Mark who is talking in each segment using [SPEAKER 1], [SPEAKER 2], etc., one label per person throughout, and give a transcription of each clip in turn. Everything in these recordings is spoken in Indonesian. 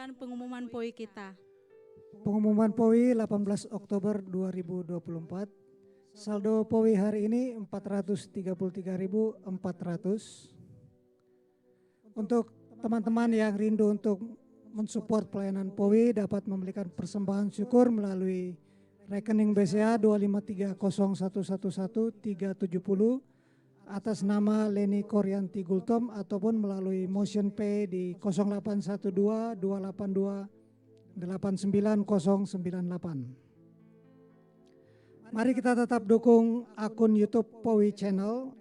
[SPEAKER 1] dengan pengumuman POI kita.
[SPEAKER 2] Pengumuman POI 18 Oktober 2024. Saldo POI hari ini 433.400. Untuk teman-teman yang rindu untuk mensupport pelayanan POI dapat memberikan persembahan syukur melalui rekening BCA 25301111370 atas nama Leni Koryanti Gultom ataupun melalui Motion Pay di 0812 282 89098. Mari kita tetap dukung akun YouTube POI Channel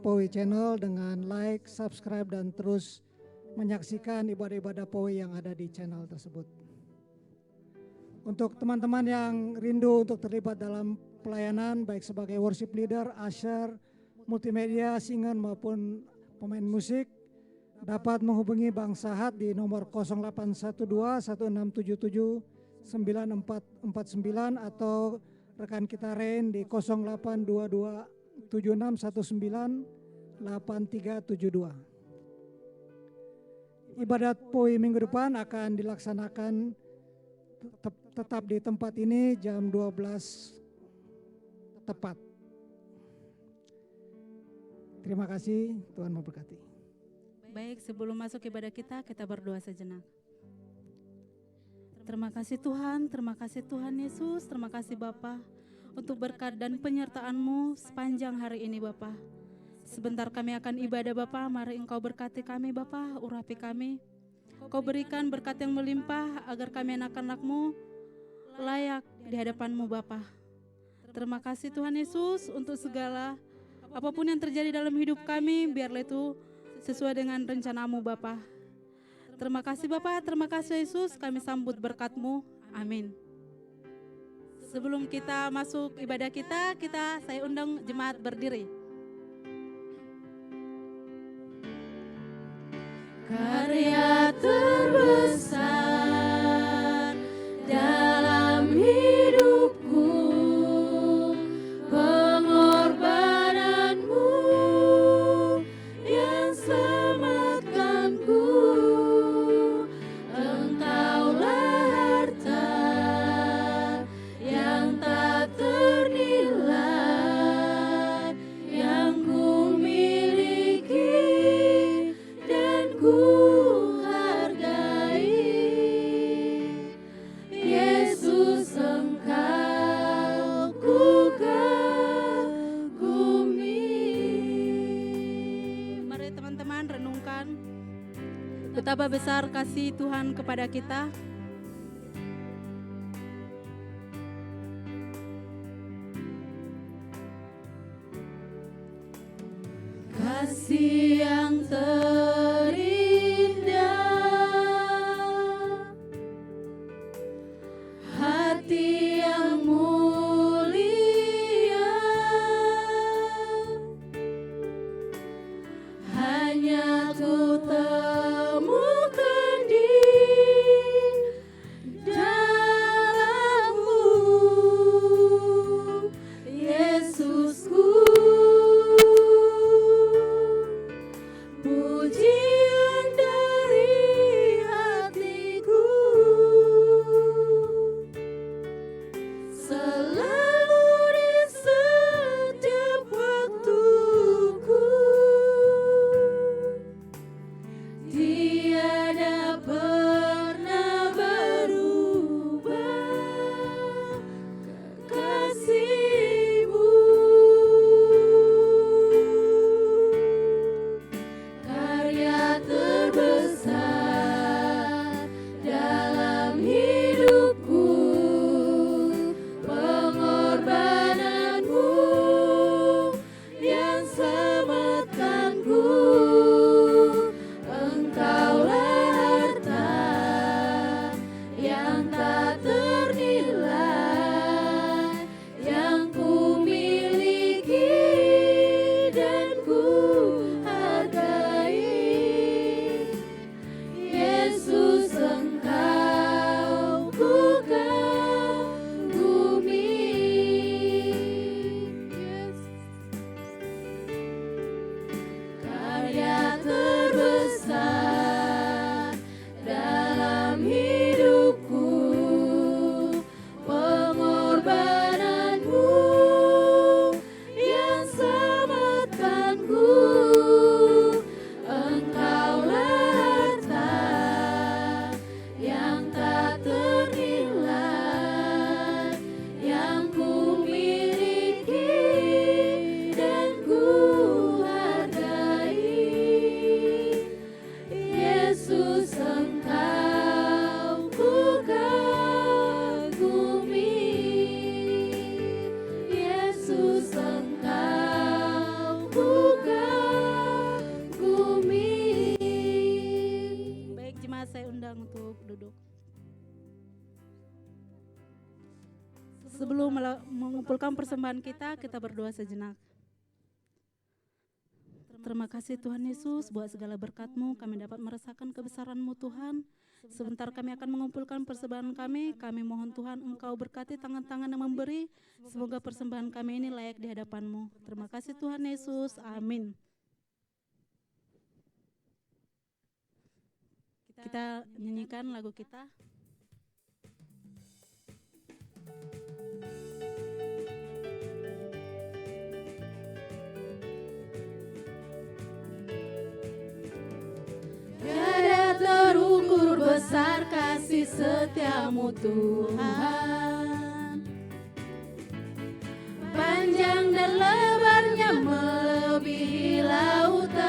[SPEAKER 2] @POI Channel dengan like, subscribe dan terus menyaksikan ibadah-ibadah POI yang ada di channel tersebut. Untuk teman-teman yang rindu untuk terlibat dalam pelayanan baik sebagai worship leader, usher, multimedia, singer maupun pemain musik dapat menghubungi Bang Sahat di nomor 0812 1677 9449 atau rekan kita Rain di 0822 7619 8372. Ibadat POI minggu depan akan dilaksanakan tetap di tempat ini jam 12 tepat. Terima kasih, Tuhan memberkati.
[SPEAKER 1] Baik, sebelum masuk ibadah kita berdoa sejenak. Terima kasih Tuhan Yesus, terima kasih Bapa untuk berkat dan penyertaan-Mu sepanjang hari ini Bapa. Sebentar kami akan ibadah Bapa, mari Engkau berkati kami Bapa, urapi kami. Kau berikan berkat yang melimpah agar kami anak-anak-Mu layak di hadapan-Mu Bapa. Terima kasih Tuhan Yesus untuk segala apapun yang terjadi dalam hidup kami, biarlah itu sesuai dengan rencana-Mu Bapa. Terima kasih Bapa, terima kasih Yesus, kami sambut berkat-Mu. Amin. Sebelum kita masuk ibadah saya undang jemaat berdiri. Karya terbesar dalam hidupku, pengorbananmu yang selamatkanku, engkaulah harta yang tak ternilai yang ku miliki dan ku hargai. Yesus, Engkau ku kagumi. Mari teman-teman renungkan betapa besar kasih Tuhan kepada kita. Kasih yang terindah, hati yang mulia, hanya ku temukan di dalam-Mu, Yesusku. Puji duduk. Sebelum mengumpulkan persembahan kita berdoa sejenak. Terima kasih Tuhan Yesus buat segala berkat-Mu, kami dapat merasakan kebesaran-Mu Tuhan. Sebentar kami akan mengumpulkan persembahan kami mohon Tuhan Engkau berkati tangan-tangan yang memberi, semoga persembahan kami ini layak di hadapan-Mu. Terima kasih Tuhan Yesus, amin. Kita nyanyikan lagu kita. Tiada terukur besar kasih setia-Mu Tuhan, panjang dan lebarnya melebihi lautan,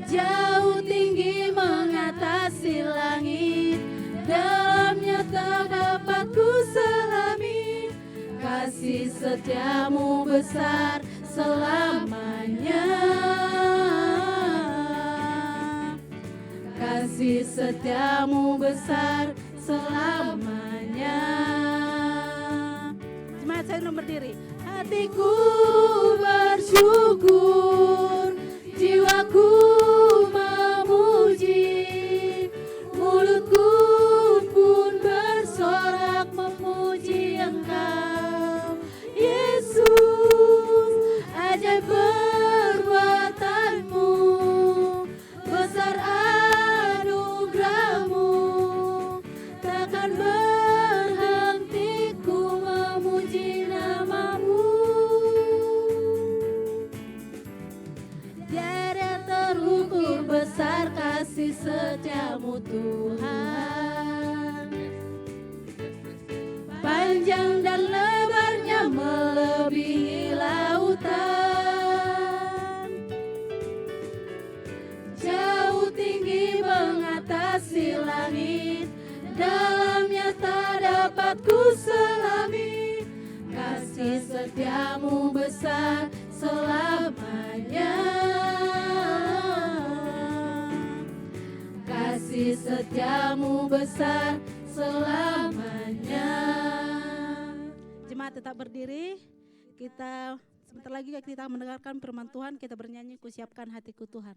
[SPEAKER 1] jauh tinggi mengatasi langit, dalamnya tak dapat ku selami. Kasih setia-Mu besar selamanya, kasih setia-Mu besar selamanya. Jemaat saya berdiri. Hatiku bersyukur, jiwaku memuji, mulutku pun bersorak memuji Engkau, Yesus. Ajaib perbuatan-Mu, besar anugerah-Mu, takkan berhenti ku memuji nama-Mu. Tiada terukur besar kasih setia-Mu Tuhan, panjang dan lebarnya melebihi lautan, jauh tinggi mengatasi langit, dalamnya tak dapat ku selami. Kasih setia-Mu besar selamanya, kasih setia-Mu besar selamanya. Jemaat tetap berdiri. Kita sebentar lagi kita mendengarkan firman Tuhan, kita bernyanyi Kusiapkan Hatiku Tuhan.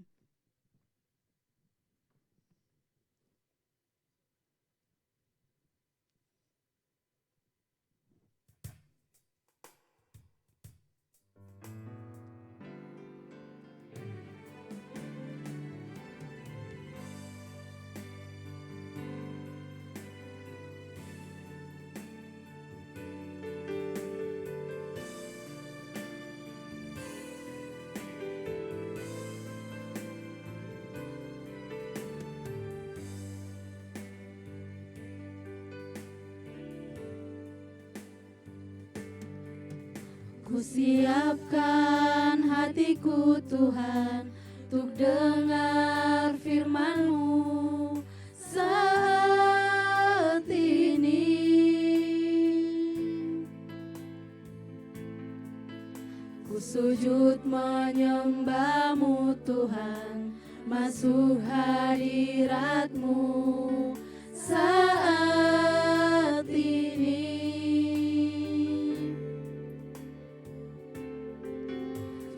[SPEAKER 1] Kusiapkan hatiku Tuhan, untuk dengar firman-Mu saat ini. Ku sujud menyembah-Mu Tuhan, masuk hadirat-Mu saat ini.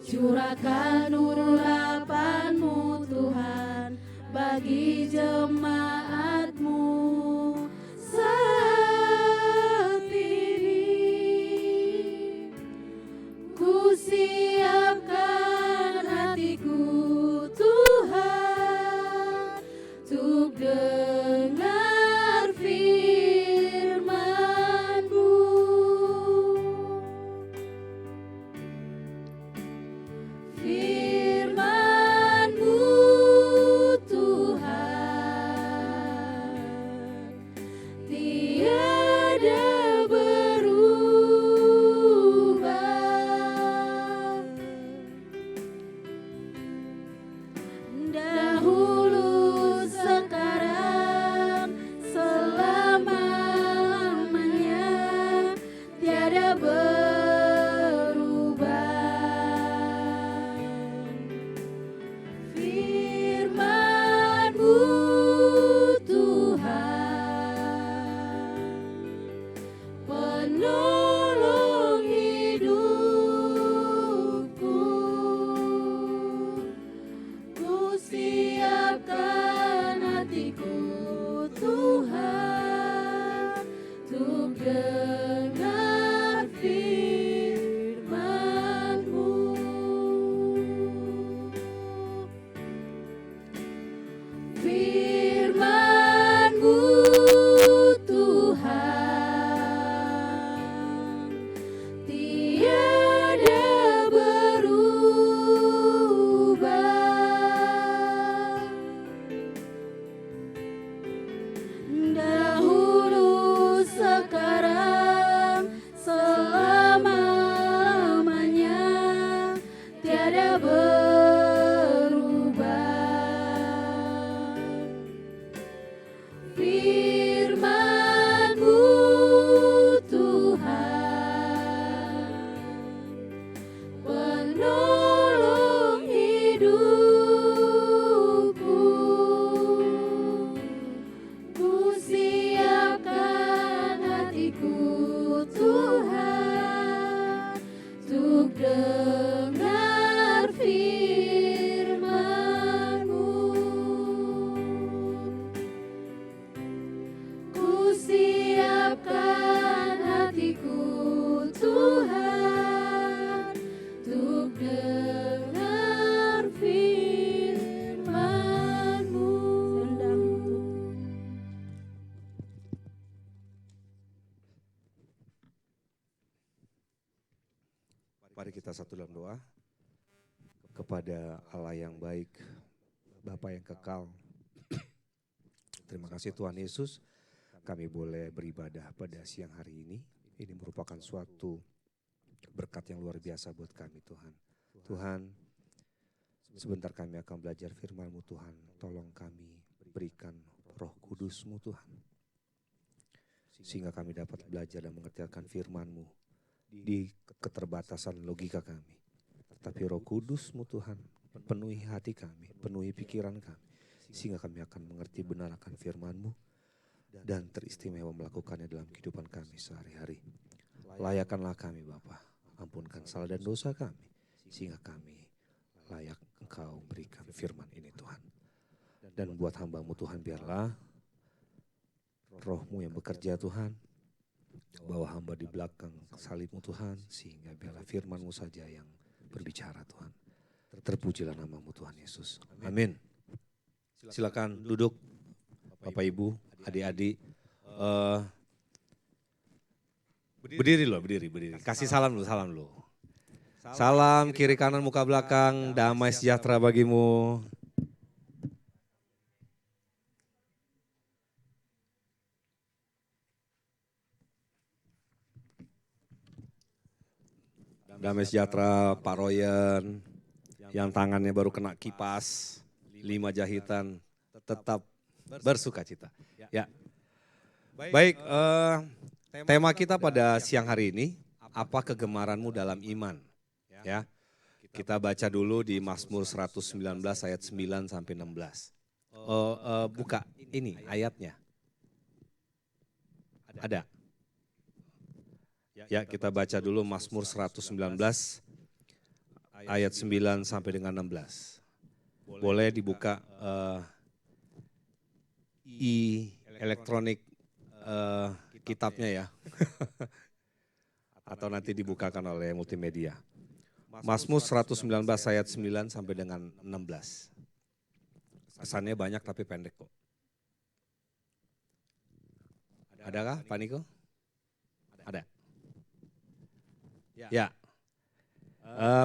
[SPEAKER 1] Curahkan urapan-Mu Tuhan bagi jemaat-Mu saat ini. Ku siapkan hatiku Tuhan, untuk dengar firman-Mu. Firman-Mu Tuhan, hatiku Tuhan, untuk dengar firman-Mu. Firman-Mu Tuhan, tiada berubah. Dahulu, sekarang, selama-lamanya, tiada berubah. Firman-Mu Tuhan, penolong hidupku. Ku siapkan hatiku Tuhan, untuk dengar firman-Mu. Ku siapkan hatiku Tuhan, untuk dengar firman-Mu. Rendang untuk
[SPEAKER 3] Mari kita satu dalam doa kepada Allah yang baik, Bapa yang kekal. Terima kasih Tuhan Yesus, kami boleh beribadah pada siang hari ini. Ini merupakan suatu berkat yang luar biasa buat kami Tuhan. Tuhan, sebentar kami akan belajar firman-Mu Tuhan. Tolong kami berikan Roh Kudus-Mu Tuhan, sehingga kami dapat belajar dan mengerti akan firman-Mu di keterbatasan logika kami. Tapi Roh Kudus-Mu Tuhan, penuhi hati kami, penuhi pikiran kami, sehingga kami akan mengerti benar akan firman-Mu dan teristimewa melakukannya dalam kehidupan kami sehari-hari. Layakanlah kami Bapa, ampunkan salah dan dosa kami, sehingga kami layak Engkau berikan firman ini Tuhan. Dan buat hamba-Mu Tuhan, biarlah Roh-Mu yang bekerja Tuhan, bawa hamba di belakang salib-Mu Tuhan, sehingga biarlah firman-Mu saja yang berbicara Tuhan. Terpujilah nama-Mu Tuhan Yesus. Amin. Silakan duduk Bapak Ibu, adik-adik. Berdiri loh, berdiri. Kasih salam dulu, salam dulu. Salam kiri kanan muka belakang, damai sejahtera bagimu. Damai sejahtera Pak Royan, yang tangannya baru kena kipas, 5 jahitan, tetap bersuka cita. Ya, baik, tema kita pada siang hari ini, apa kegemaranmu dalam iman? Ya, kita baca dulu di Mazmur 119 ayat 9 sampai 16. Buka ini ayatnya. Ada. Ya, kita baca dulu Mazmur 119 ayat 9 sampai dengan 16. Boleh dibuka elektronik kitabnya ya. Atau nanti dibukakan oleh multimedia. Mazmur 119 ayat 9 sampai dengan 16. Kesannya banyak tapi pendek kok. Adakah Pak Niko? Ada. Ya.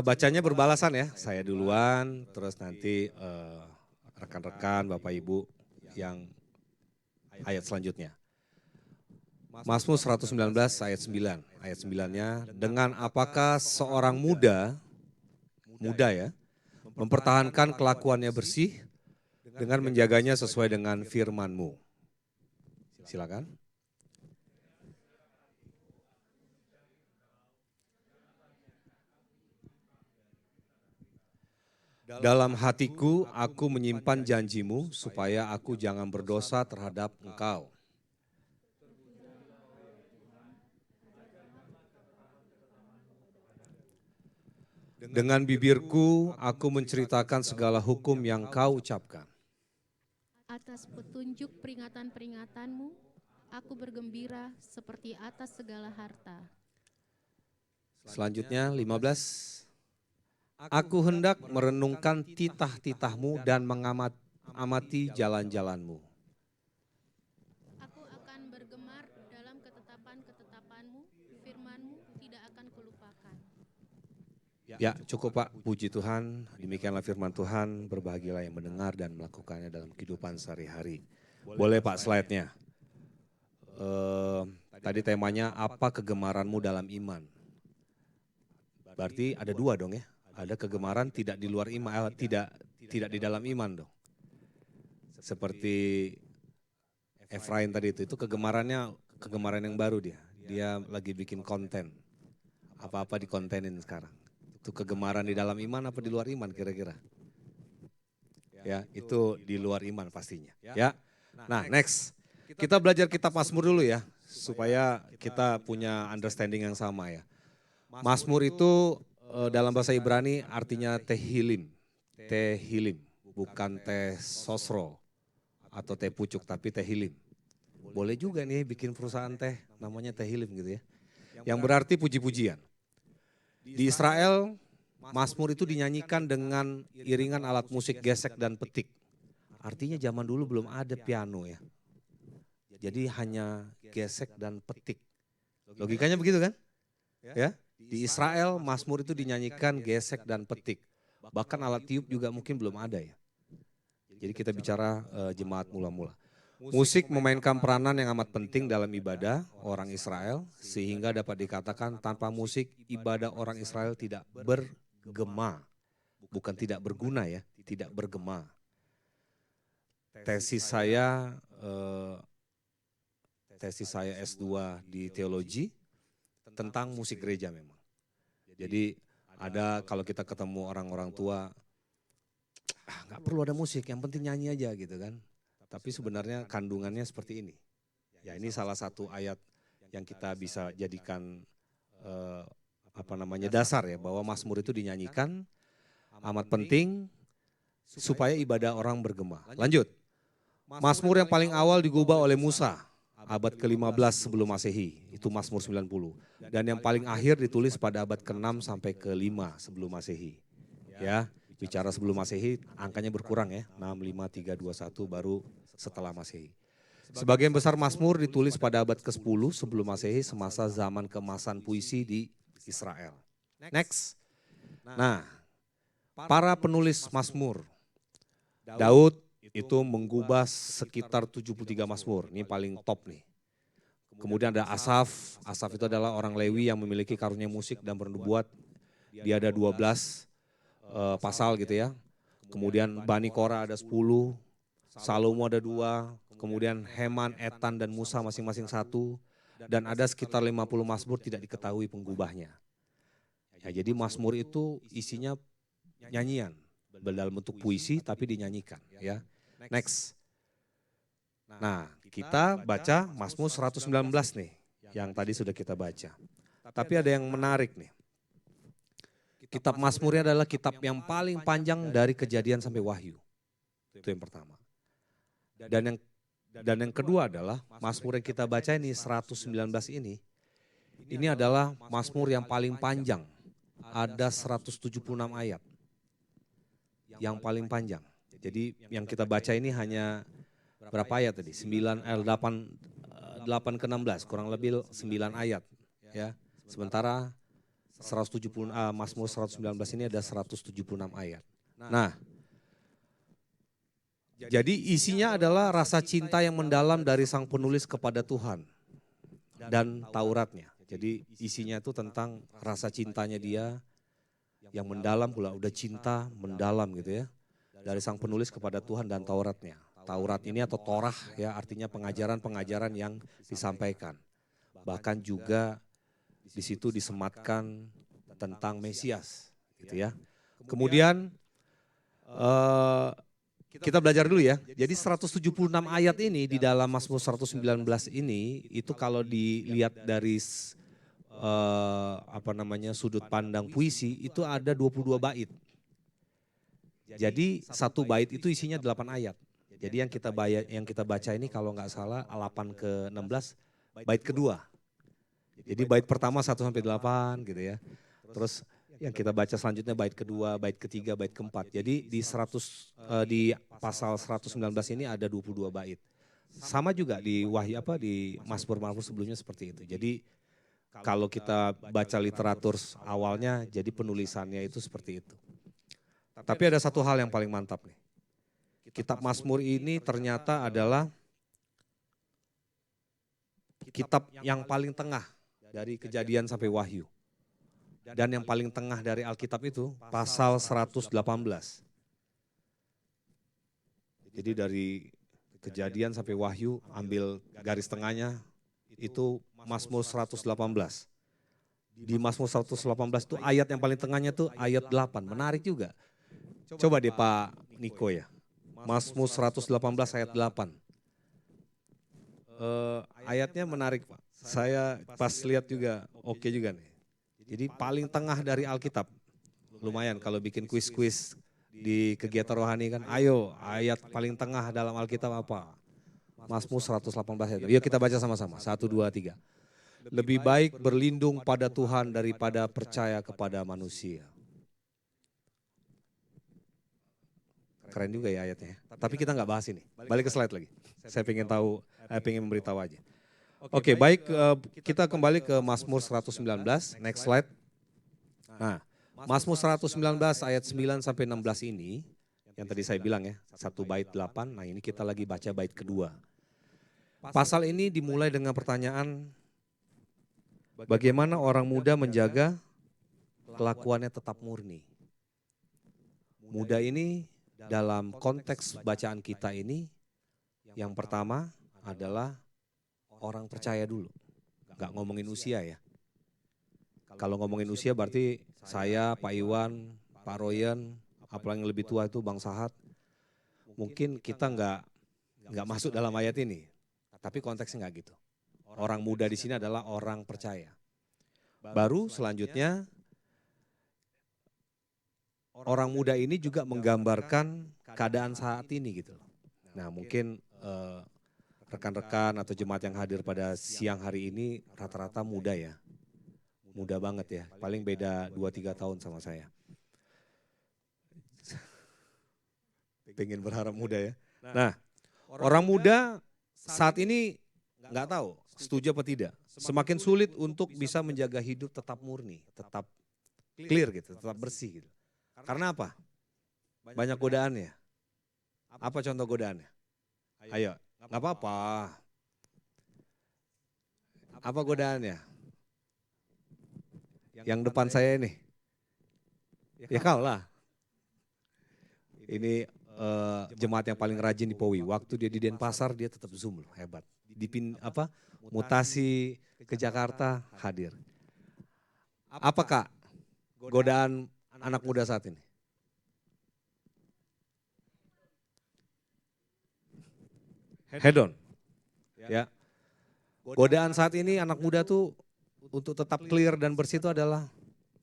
[SPEAKER 3] Bacanya berbalasan ya. Saya duluan, terus nanti rekan-rekan Bapak Ibu yang ayat selanjutnya. Mazmur 119 ayat 9. Ayat 9-nya, dengan apakah seorang muda ya, mempertahankan kelakuannya bersih dengan menjaganya sesuai dengan firman-Mu. Silakan. Dalam hatiku aku menyimpan janji-Mu supaya aku jangan berdosa terhadap Engkau. Dengan bibirku aku menceritakan segala hukum yang Kau ucapkan.
[SPEAKER 4] Atas petunjuk peringatan-peringatanmu, aku bergembira seperti atas segala harta.
[SPEAKER 3] Selanjutnya 15. Aku hendak merenungkan titah-titahmu dan mengamati jalan-jalanmu.
[SPEAKER 4] Aku akan bergemar dalam ketetapan-ketetapanmu, firmanmu tidak akan kulupakan.
[SPEAKER 3] Ya cukup Pak, puji Tuhan, demikianlah firman Tuhan, berbahagialah yang mendengar dan melakukannya dalam kehidupan sehari-hari. Boleh Pak slide-nya. Tadi temanya apa kegemaranmu dalam iman? Berarti ada dua dong ya, ada kegemaran tidak di luar iman, tidak di dalam iman dong. Seperti Efraim tadi itu kegemaran yang baru dia lagi bikin konten, apa-apa dikontenin sekarang. Itu kegemaran di dalam iman apa di luar iman kira-kira? Ya, itu di luar iman pastinya. Ya. Nah, next. Kita belajar kitab Mazmur dulu ya, supaya kita punya understanding yang sama ya. Mazmur itu dalam bahasa Ibrani artinya tehilim. Tehilim, bukan teh sosro atau teh pucuk, tapi tehilim. Boleh juga nih bikin perusahaan teh namanya tehilim gitu ya. Yang berarti puji-pujian. Di Israel, Mazmur itu dinyanyikan dengan iringan alat musik gesek dan petik. Artinya zaman dulu belum ada piano ya. Jadi hanya gesek dan petik. Logikanya begitu kan? Ya. Di Israel, Mazmur itu dinyanyikan gesek dan petik. Bahkan alat tiup juga mungkin belum ada ya. Jadi kita bicara jemaat mula-mula. Musik memainkan peranan yang amat penting dalam ibadah orang Israel, sehingga dapat dikatakan tanpa musik ibadah orang Israel tidak bergema. Bukan tidak berguna ya, tidak bergema. Tesis saya S2 di teologi tentang musik gereja memang. Jadi ada kalau kita ketemu orang-orang tua, nggak perlu ada musik, yang penting nyanyi aja gitu kan. Tapi sebenarnya kandungannya seperti ini. Ya ini salah satu ayat yang kita bisa jadikan dasar ya, bahwa Mazmur itu dinyanyikan amat penting supaya ibadah orang bergema. Lanjut. Mazmur yang paling awal digubah oleh Musa abad ke-15 sebelum Masehi, itu Mazmur 90. Dan yang paling akhir ditulis pada abad ke-6 sampai ke-5 sebelum Masehi. Ya, bicara sebelum Masehi angkanya berkurang ya, 6, 5, 3, 2, 1 baru setelah Masehi. Sebagian besar Mazmur ditulis pada abad ke-10 sebelum Masehi, semasa zaman keemasan puisi di Israel. Next. Nah, para penulis Mazmur, Daud itu menggubah sekitar 73 Mazmur, ini paling top nih. Kemudian ada Asaf, Asaf itu adalah orang Lewi yang memiliki karunia musik dan bernubuat. Dia ada 12 pasal gitu ya. Kemudian Bani Korah ada 10, Salomo ada 2, kemudian Heman, Etan, dan Musa masing-masing 1. Dan ada sekitar 50 Mazmur tidak diketahui penggubahnya. Ya, jadi Mazmur itu isinya nyanyian, dalam bentuk puisi tapi dinyanyikan ya. Next. Nah, kita baca Mazmur 119 nih, yang tadi sudah kita baca. Tapi ada yang menarik nih. Kitab Mazmurnya adalah kitab yang paling panjang dari Kejadian sampai Wahyu. Itu yang pertama. Dan yang kedua adalah Mazmur yang kita baca ini 119 ini adalah Mazmur yang paling panjang. Ada 176 ayat. Yang paling panjang. Jadi yang kita baca ini hanya berapa ayat tadi? 8 ke 16, kurang lebih 9 ayat ya. Sementara 170 Mazmur 119 ini ada 176 ayat. Nah, jadi isinya adalah rasa cinta yang mendalam dari sang penulis kepada Tuhan dan Tauratnya. Jadi isinya itu tentang rasa cintanya dia yang mendalam pula, udah cinta mendalam gitu ya. Dari sang penulis kepada Tuhan dan Tauratnya. Taurat ini atau Torah ya, artinya pengajaran-pengajaran yang disampaikan. Bahkan juga di situ disematkan tentang Mesias gitu ya. Kemudian kita belajar dulu ya. Jadi 176 ayat ini di dalam Mazmur 119 ini itu kalau dilihat dari sudut pandang puisi itu ada 22 bait. Jadi satu bait itu isinya 8 ayat. Jadi yang kita baca ini kalau nggak salah 8 ke 16 bait kedua. Jadi bait pertama 1 sampai 8 gitu ya. Terus yang kita baca selanjutnya bait kedua, bait ketiga, bait keempat. Jadi di pasal 119 ini ada 22 bait. Sama juga di di Mazmur sebelumnya seperti itu. Jadi kalau kita baca literatur awalnya jadi penulisannya itu seperti itu. Tapi ada satu hal yang paling mantap nih. Kitab Mazmur ini ternyata adalah kitab yang paling tengah dari Kejadian sampai Wahyu. Dan yang paling tengah dari Alkitab itu pasal 118. Jadi dari Kejadian sampai Wahyu ambil garis tengahnya itu Mazmur 118. Di Mazmur 118 itu ayat yang paling tengahnya tuh ayat 8. Menarik juga. Coba deh Pak Niko ya. Mazmur 118 ayat 8. Ayatnya menarik Pak. Saya pas lihat juga oke juga nih. Jadi paling tengah dari Alkitab. Lumayan kalau bikin kuis-kuis di kegiatan rohani kan. Ayo ayat paling tengah dalam Alkitab apa? Mazmur 118 ayat. Yuk kita baca sama-sama. 1, 2, 3. Lebih baik berlindung pada Tuhan daripada percaya kepada manusia. Keren juga ya ayatnya. Tapi kita nggak bahas ini. Balik ke slide lagi. Saya pengen memberitahu aja. Oke, baik kita kembali ke Mazmur 119. Next slide. Nah, Mazmur 119 ayat 9 sampai 16 ini yang tadi saya bilang ya, 1 bait 8. Nah, ini kita lagi baca bait kedua. Pasal ini dimulai dengan pertanyaan bagaimana orang muda menjaga kelakuannya tetap murni. Muda ini dalam konteks bacaan kita ini, yang pertama adalah orang percaya dulu. Gak ngomongin usia ya. Kalau ngomongin usia berarti saya, Pak Iwan, Pak Royan, apalagi yang lebih tua itu Bang Sahat. Mungkin kita nggak masuk dalam ayat ini. Tapi konteksnya nggak gitu. Orang muda di sini adalah orang percaya. Baru selanjutnya orang muda ini juga menggambarkan keadaan saat ini gitu. Nah mungkin rekan-rekan atau jemaat yang hadir pada siang hari ini rata-rata muda ya. Muda banget ya, paling beda 2-3 tahun sama saya. Pengen berharap muda ya. Nah orang muda saat ini nggak tahu setuju apa tidak. Semakin sulit untuk bisa menjaga hidup tetap murni, tetap clear gitu, tetap bersih gitu. Karena apa? Banyak godaannya. Apa contoh godaannya? Ayo, nggak apa-apa. Apa godaannya? Yang depan saya ini. Ya kau lah. Ini jemaat yang paling rajin di Powi. Waktu dia di Denpasar dia tetap Zoom loh, hebat. Mutasi ke Jakarta hadir. Apa Kak godaan anak muda saat ini? Head on. Ya. Godaan saat ini anak muda tuh untuk tetap clear dan bersih itu adalah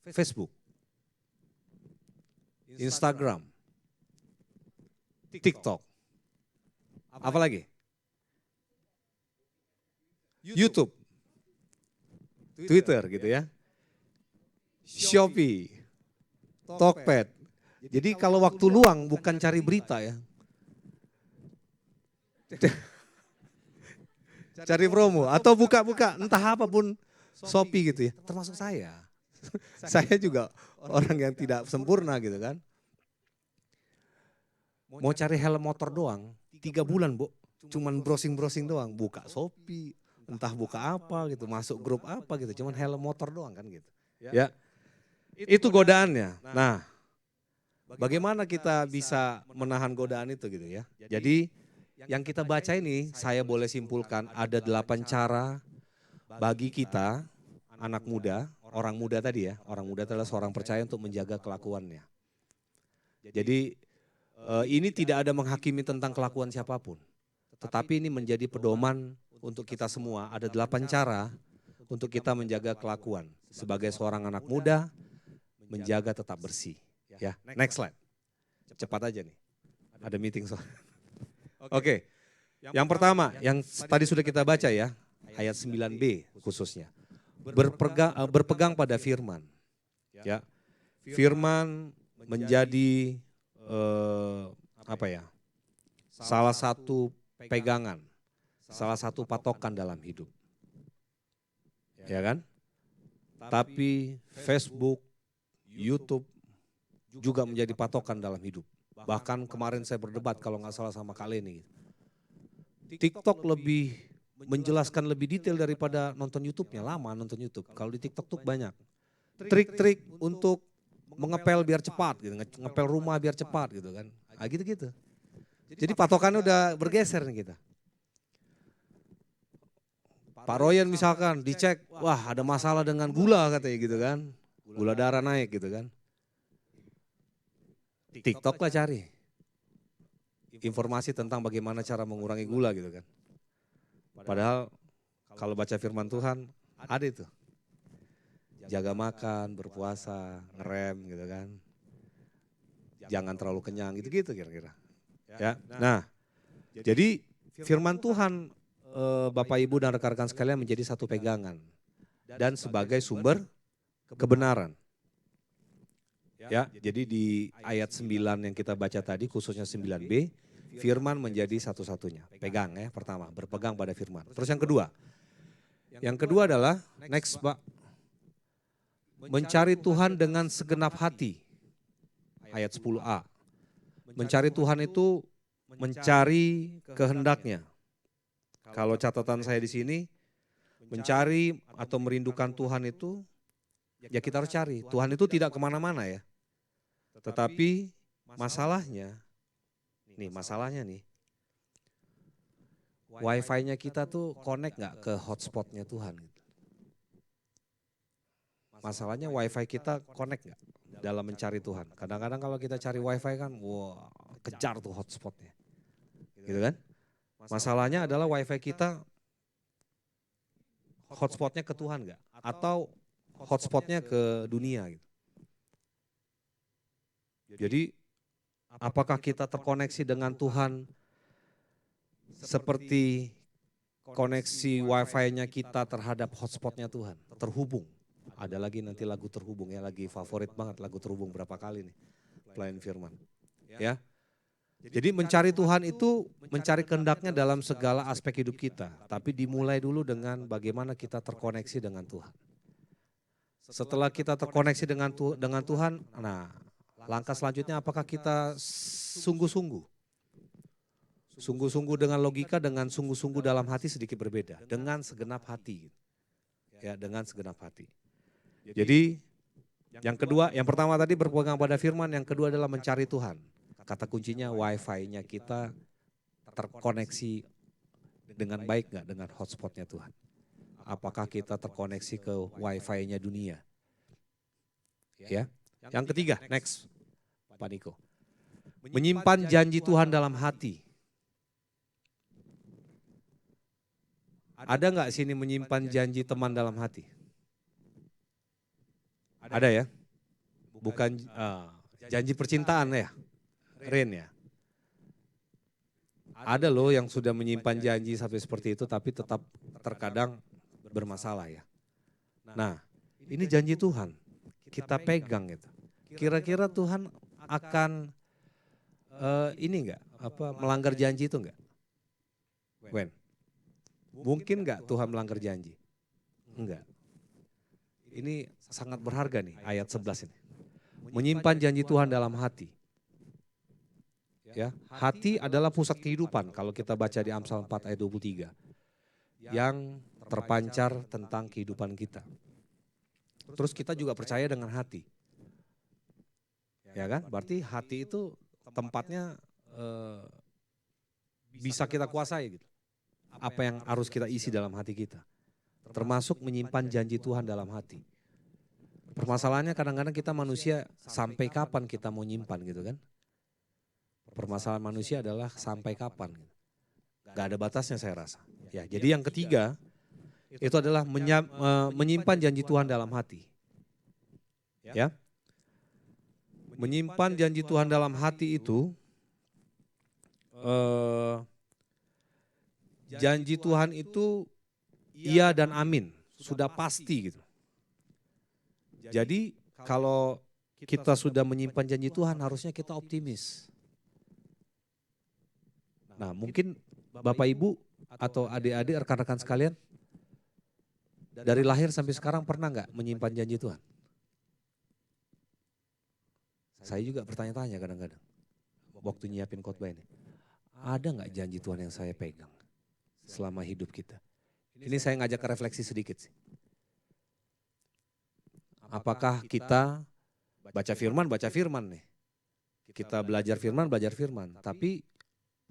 [SPEAKER 3] Facebook, Instagram, TikTok, apa lagi? YouTube, Twitter gitu ya, Shopee, Tokped. Jadi kalau waktu luang bukan cari berita ya, cari promo atau buka-buka entah apapun Shopee gitu ya, termasuk saya. Saya juga orang yang tidak sempurna gitu kan. Mau cari helm motor doang, 3 bulan Bu, cuman browsing-browsing doang, buka Shopee, entah buka apa gitu, masuk grup apa gitu, cuman helm motor doang kan gitu. Ya, itu godaannya. Nah, bagaimana kita bisa menahan godaan itu gitu ya. Jadi yang kita baca ini saya boleh simpulkan ada 8 cara bagi kita anak muda, orang muda tadi ya, orang muda adalah seorang percaya untuk menjaga kelakuannya. Jadi ini tidak ada menghakimi tentang kelakuan siapapun. Tetapi ini menjadi pedoman untuk kita semua. Ada 8 cara untuk kita menjaga kelakuan. Sebagai seorang anak muda, menjaga tetap bersih. Ya, next slide. Cepat aja nih. Ada meeting soal. Oke. Yang pertama, yang tadi sudah kita baca ya, ayat 9b khususnya. Berpegang pada firman. Ya. Firman menjadi salah satu pegangan, salah satu patokan dalam hidup. Ya kan? Tapi Facebook, YouTube juga menjadi patokan dalam hidup. Bahkan kemarin saya berdebat kalau nggak salah sama Kak Leni. TikTok lebih menjelaskan lebih detail daripada nonton YouTube-nya, lama nonton YouTube. Kalau di TikTok tuh banyak trik-trik untuk mengepel biar cepat gitu, ngepel rumah biar cepat gitu kan. Gitu-gitu. Jadi patokannya udah bergeser nih kita. Pak Royan misalkan dicek, wah ada masalah dengan gula katanya gitu kan. Gula darah naik gitu kan. TikTok lah cari informasi tentang bagaimana cara mengurangi gula gitu kan. Padahal kalau baca firman Tuhan ada itu. Jaga makan, berpuasa, ngerem gitu kan. Jangan terlalu kenyang gitu-gitu kira-kira. Ya. Nah, jadi firman Tuhan Bapak Ibu dan rekan-rekan sekalian menjadi satu pegangan dan sebagai sumber kebenaran. Ya, jadi di ayat 9 yang kita baca tadi khususnya 9b, firman menjadi satu-satunya. Pegang ya, pertama, berpegang pada firman. Terus yang kedua. Yang kedua adalah next Pak. Mencari Tuhan dengan segenap hati. Ayat 10a. Mencari Tuhan itu mencari kehendaknya. Kalau catatan saya di sini, mencari atau merindukan Tuhan itu, ya kita harus cari. Tuhan itu tidak kemana-mana ya. Tetapi masalahnya nih, wifi-nya kita tuh connect gak ke hotspotnya Tuhan. Masalahnya wifi kita connect gak dalam mencari Tuhan. Kadang-kadang kalau kita cari wifi kan, wah kejar tuh hotspotnya. Gitu kan? Masalahnya adalah wifi kita hotspotnya ke Tuhan gak? Atau hotspotnya ke dunia gitu. Jadi apakah kita terkoneksi dengan Tuhan seperti koneksi wifi-nya kita terhadap hotspotnya Tuhan? Terhubung. Ada lagi nanti lagu terhubung ya, lagi favorit banget lagu terhubung berapa kali nih pelayan firman. Ya. Jadi mencari Tuhan itu mencari kehendaknya dalam segala aspek hidup kita. Tapi dimulai dulu dengan bagaimana kita terkoneksi dengan Tuhan. Setelah kita terkoneksi dengan Tuhan, nah langkah selanjutnya apakah kita sungguh-sungguh dengan logika, dengan sungguh-sungguh dalam hati sedikit berbeda. Dengan segenap hati. Ya, dengan segenap hati. Jadi yang kedua, yang pertama tadi berpegang pada firman, yang kedua adalah mencari Tuhan. Kata kuncinya wifi-nya kita terkoneksi dengan baik gak dengan hotspotnya Tuhan. Apakah kita terkoneksi ke wifi-nya dunia? Ya. Yang ketiga, next Pak Niko. Menyimpan janji Tuhan dalam hati. Ada gak sini menyimpan janji teman dalam hati? Ada ya? Bukan janji percintaan ya? Ren ya? Ada loh yang sudah menyimpan janji sampai seperti itu tapi tetap terkadang bermasalah ya. Nah, ini janji Tuhan. Kita pegang gitu. Kira-kira Tuhan akan melanggar janji itu enggak? Wen? Mungkin enggak Tuhan melanggar janji? Enggak. Ini sangat berharga nih ayat 11 ini. Menyimpan janji Tuhan dalam hati. Ya, hati adalah pusat kehidupan kalau kita baca di Amsal 4 ayat 23. Yang terpancar tentang kehidupan kita. Terus kita juga percaya dengan hati. Ya kan? Berarti hati itu tempatnya bisa kita kuasai gitu. Apa yang harus kita isi dalam hati kita. Termasuk menyimpan janji Tuhan dalam hati. Permasalahannya kadang-kadang kita manusia sampai kapan kita mau nyimpan gitu kan. Permasalahan manusia adalah sampai kapan. Gak ada batasnya saya rasa. Ya, jadi yang ketiga itu adalah menyimpan janji Tuhan dalam hati. Ya. Menyimpan janji Tuhan dalam hati itu eh, janji Tuhan itu iya dan amin, sudah pasti gitu. Jadi kalau kita sudah menyimpan janji Tuhan harusnya kita optimis. Nah mungkin Bapak Ibu atau adik-adik rekan-rekan sekalian dari lahir sampai sekarang pernah nggak menyimpan janji Tuhan? Saya juga bertanya-tanya kadang-kadang waktu nyiapin khotbah ini. Ada nggak janji Tuhan yang saya pegang selama hidup kita? Ini saya ngajak ke refleksi sedikit sih. Apakah kita baca firman nih. Kita belajar firman. Tapi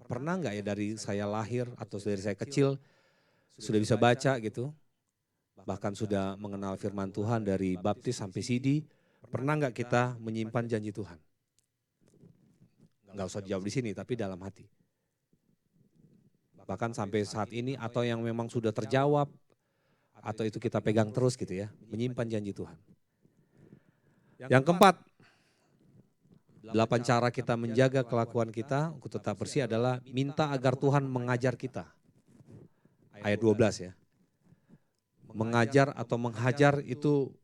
[SPEAKER 3] pernah nggak ya dari saya lahir atau dari saya kecil sudah bisa baca gitu. Bahkan sudah mengenal firman Tuhan dari baptis sampai CD. Pernah nggak kita menyimpan janji Tuhan? Nggak usah dijawab di sini tapi dalam hati. Bahkan sampai saat ini atau yang memang sudah terjawab atau itu kita pegang terus gitu ya. Menyimpan janji Tuhan. Yang keempat, 8 cara kita menjaga kelakuan kita untuk tetap bersih adalah minta agar Tuhan mengajar kita. Ayat 12 ya. Mengajar atau menghajar itu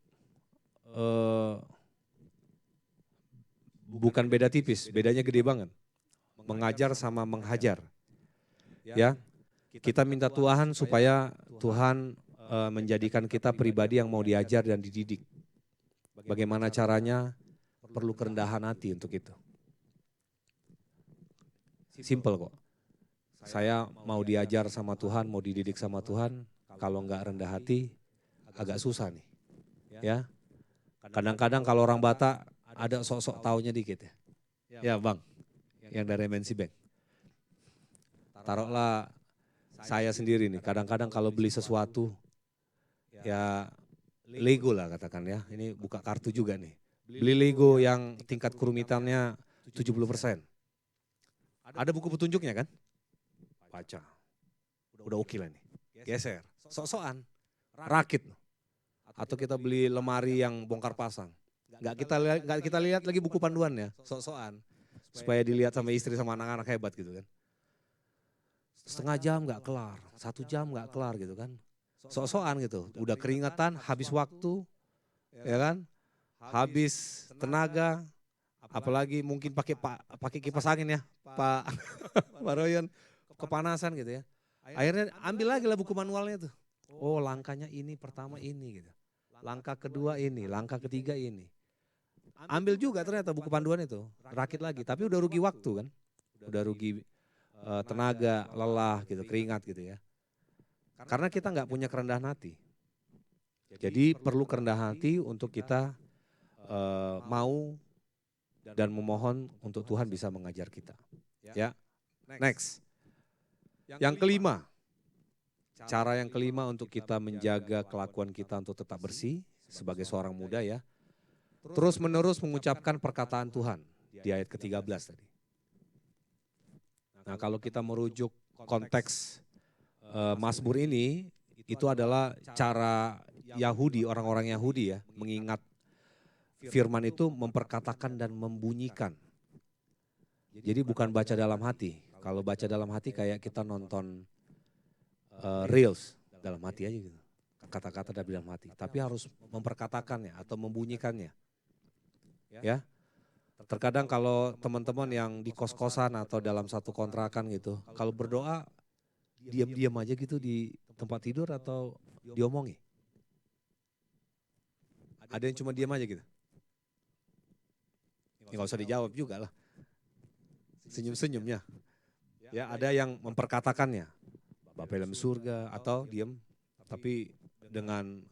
[SPEAKER 3] bukan beda tipis, bedanya gede banget. Mengajar sama menghajar. Ya, kita minta Tuhan supaya Tuhan menjadikan kita pribadi yang mau diajar dan dididik. Bagaimana caranya? Perlu kerendahan hati untuk itu. Simple kok. Saya mau diajar sama Tuhan, mau dididik sama Tuhan, kalau enggak rendah hati agak susah nih. Ya. Kadang-kadang kalau orang Batak ada sok-sok taunya dikit ya. Ya Bang, yang dari MNC Bank. Taruhlah saya sendiri nih, kadang-kadang kalau beli sesuatu ya Lego lah katakan ya, ini buka kartu juga nih. Beli Lego yang tingkat kerumitannya 70%. Ada buku petunjuknya kan? Baca. Udah oke lah nih. Geser. Sok-sokan. Rakit. Atau kita beli lemari yang bongkar pasang. Nggak kita lihat lagi buku panduannya. Sok-sokan. Supaya dilihat sama istri sama anak-anak hebat gitu kan. Setengah jam nggak kelar. 1 jam nggak kelar gitu kan. Sok-sokan gitu, udah keringetan, habis waktu, ya kan, habis tenaga, apalagi mungkin pakai kipas angin ya, Pak Royan, kepanasan gitu ya. Akhirnya ambil lagi lah buku manualnya tuh. Oh langkahnya ini, pertama ini gitu. Langkah kedua ini, langkah ketiga ini. Ambil juga ternyata buku panduan itu, rakit lagi, tapi udah rugi waktu kan, udah rugi tenaga, lelah gitu, keringat gitu ya. Karena kita nggak punya kerendahan hati. Jadi perlu kerendahan hati untuk kita mau dan memohon untuk Tuhan bisa mengajar kita. Ya, next. Yang kelima, cara yang kelima untuk kita menjaga kelakuan kita untuk tetap bersih sebagai seorang muda ya. Terus menerus mengucapkan perkataan Tuhan di ayat ke-13 tadi. Nah kalau kita merujuk konteks Mazmur ini itu adalah cara Yahudi, orang-orang Yahudi ya, mengingat firman itu memperkatakan dan membunyikan. Jadi bukan baca dalam hati. Kalau baca dalam hati kayak kita nonton reels dalam hati aja gitu. Kata-kata dari dalam hati. Tapi harus memperkatakannya atau membunyikannya. Ya. Terkadang kalau teman-teman yang di kos-kosan atau dalam satu kontrakan gitu, kalau berdoa diam-diam aja gitu di tempat tidur atau diomongi? Ada yang cuma diam aja gitu? Ya nggak usah dijawab juga lah. Senyum-senyumnya. Ya ada yang memperkatakannya. Bapa dalam surga atau diam. Tapi dengan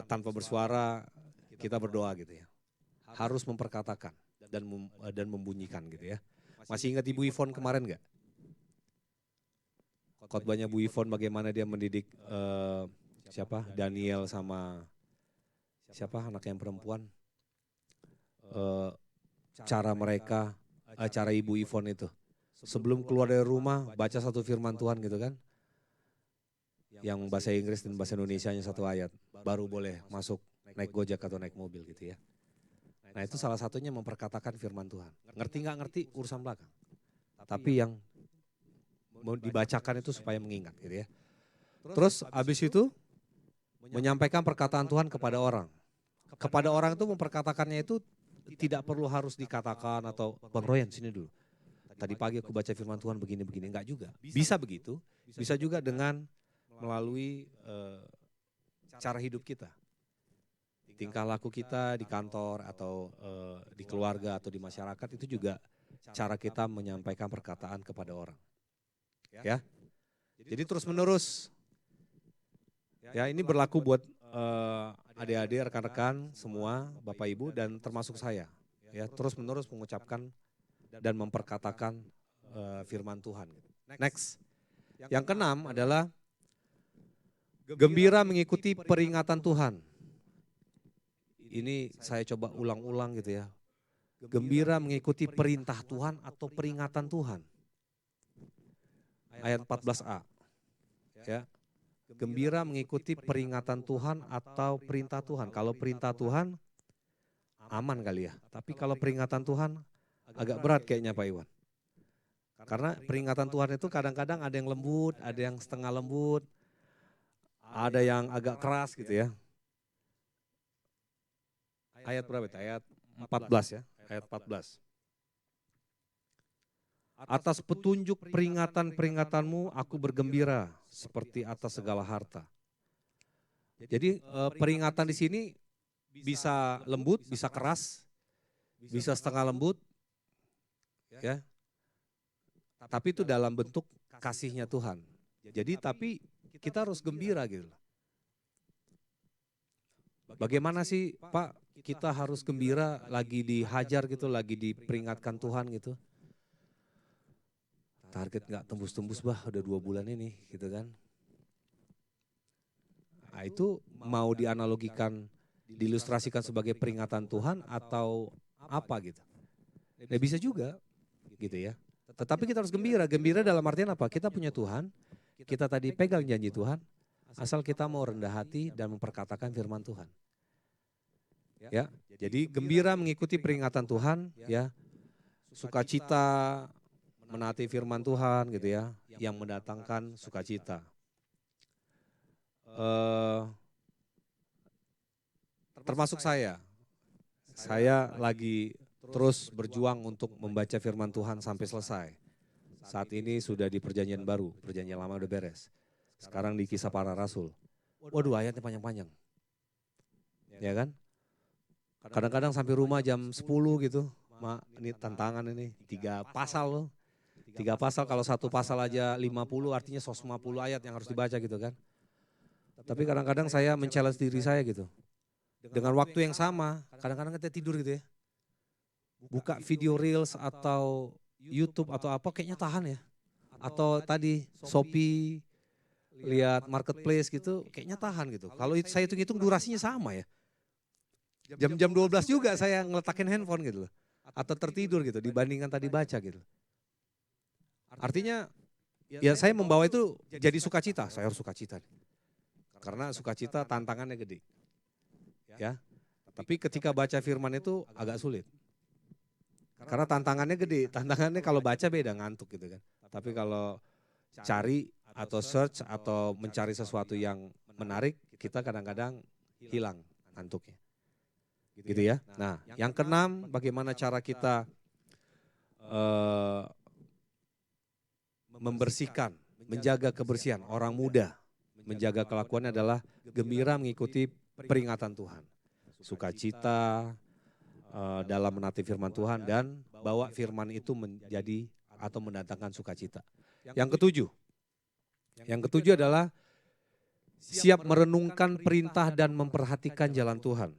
[SPEAKER 3] tanpa bersuara kita berdoa gitu ya. Harus memperkatakan dan membunyikan gitu ya. Masih ingat Ibu Ivon kemarin nggak? Khotbahnya Bu Ivon bagaimana dia mendidik Daniel sama anak yang perempuan. Cara Ibu Ivon itu. Sebelum keluar dari rumah baca satu firman Tuhan gitu kan. Yang bahasa Inggris dan bahasa Indonesianya satu ayat. Baru boleh masuk naik Gojek atau naik mobil gitu ya. Nah itu salah satunya memperkatakan firman Tuhan. Ngerti nggak ngerti urusan belakang. tapi yang mau dibacakan itu supaya mengingat gitu ya. Terus habis itu menyampaikan perkataan Tuhan kepada orang. Kepada orang itu memperkatakannya itu tidak perlu harus dikatakan atau Bang Royan sini dulu. Tadi pagi aku baca firman Tuhan begini-begini, enggak juga. Bisa begitu, bisa juga dengan melalui cara hidup kita. Tingkah laku kita di kantor atau di keluarga atau di masyarakat itu juga cara kita menyampaikan perkataan kepada orang. Ya. Jadi terus menerus. Ya, ini berlaku buat adik-adik, rekan-rekan semua, Bapak Ibu dan termasuk saya. Ya, terus menerus mengucapkan dan memperkatakan firman Tuhan. Next. Yang keenam adalah gembira mengikuti peringatan Tuhan. Ini saya coba ulang-ulang gitu ya. Gembira mengikuti perintah Tuhan atau peringatan Tuhan. Ayat 14a. Ya. Gembira mengikuti peringatan Tuhan atau perintah Tuhan. Kalau perintah Tuhan aman kali ya. Tapi kalau peringatan Tuhan agak berat kayaknya Pak Iwan. Karena peringatan Tuhan itu kadang-kadang ada yang lembut, ada yang setengah lembut, ada yang agak keras gitu ya. Ayat berapa itu? Ayat 14 ya, ayat 14. Atas petunjuk peringatan-peringatanmu aku bergembira seperti atas segala harta. Jadi peringatan di sini bisa lembut, bisa keras, bisa setengah lembut, ya. Tapi itu dalam bentuk kasihnya Tuhan. Jadi tapi kita harus gembira gitu. Bagaimana sih Pak kita harus gembira lagi dihajar gitu, lagi diperingatkan Tuhan gitu. Target nggak tembus-tembus bah udah 2 bulan ini gitu kan. Nah itu mau dianalogikan, diilustrasikan sebagai peringatan Tuhan atau apa gitu. Nah bisa juga gitu ya. Tetapi kita harus gembira. Gembira dalam artian apa? Kita punya Tuhan, kita tadi pegang janji Tuhan, asal kita mau rendah hati dan memperkatakan firman Tuhan. Ya, jadi gembira mengikuti peringatan Tuhan, ya, sukacita menaati firman Tuhan gitu ya, yang mendatangkan sukacita. Termasuk saya lagi terus berjuang untuk membaca firman Tuhan sampai selesai. Saat ini sudah di perjanjian baru, perjanjian lama udah beres. Sekarang di Kisah Para Rasul. Waduh ayatnya panjang-panjang. Ya kan? Kadang-kadang sampai rumah jam 10 gitu. Mak, ini tantangan ini, 3 pasal loh. 3 pasal, kalau satu pasal aja 50 artinya 150 ayat yang harus dibaca gitu kan. Tapi kadang-kadang saya men-challenge diri saya gitu. Dengan waktu yang sama, kadang-kadang kita tidur gitu ya. Buka video reels atau YouTube atau apa kayaknya tahan ya. Atau tadi Shopee, lihat marketplace gitu kayaknya tahan gitu. Kalau saya hitung-hitung durasinya sama ya. Jam-jam 12 juga saya ngeletakin handphone gitu loh. Atau tertidur gitu dibandingkan tadi baca gitu. Artinya ya saya membawa itu jadi sukacita, saya harus sukacita. Karena sukacita tantangannya gede. Ya. Tapi ketika baca firman itu agak sulit. Karena tantangannya gede, tantangannya kalau baca beda ngantuk gitu kan. Tapi kalau cari atau search atau mencari sesuatu yang menarik, kita kadang-kadang hilang ngantuknya. Gitu ya. Nah, yang keenam bagaimana cara kita membersihkan, menjaga kebersihan orang muda, menjaga kelakuannya adalah gembira mengikuti peringatan Tuhan. Sukacita dalam menaati firman Tuhan dan bawa firman itu menjadi atau mendatangkan sukacita. Yang ketujuh adalah siap merenungkan perintah dan memperhatikan jalan Tuhan.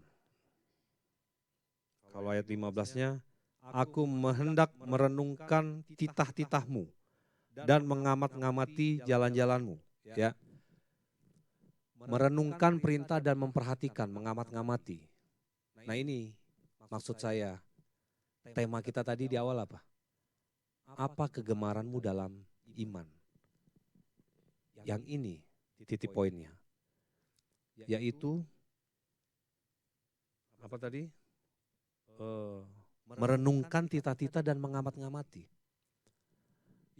[SPEAKER 3] Kalau ayat 15-nya, aku hendak merenungkan titah-titahmu dan mengamat-ngamati jalan-jalanmu. Ya. Merenungkan perintah dan memperhatikan, mengamat-ngamati. Nah ini maksud saya, tema kita tadi di awal apa? Apa kegemaranmu dalam iman? Yang ini titik poinnya. Yaitu, apa tadi? Merenungkan tita-tita dan mengamat-ngamati.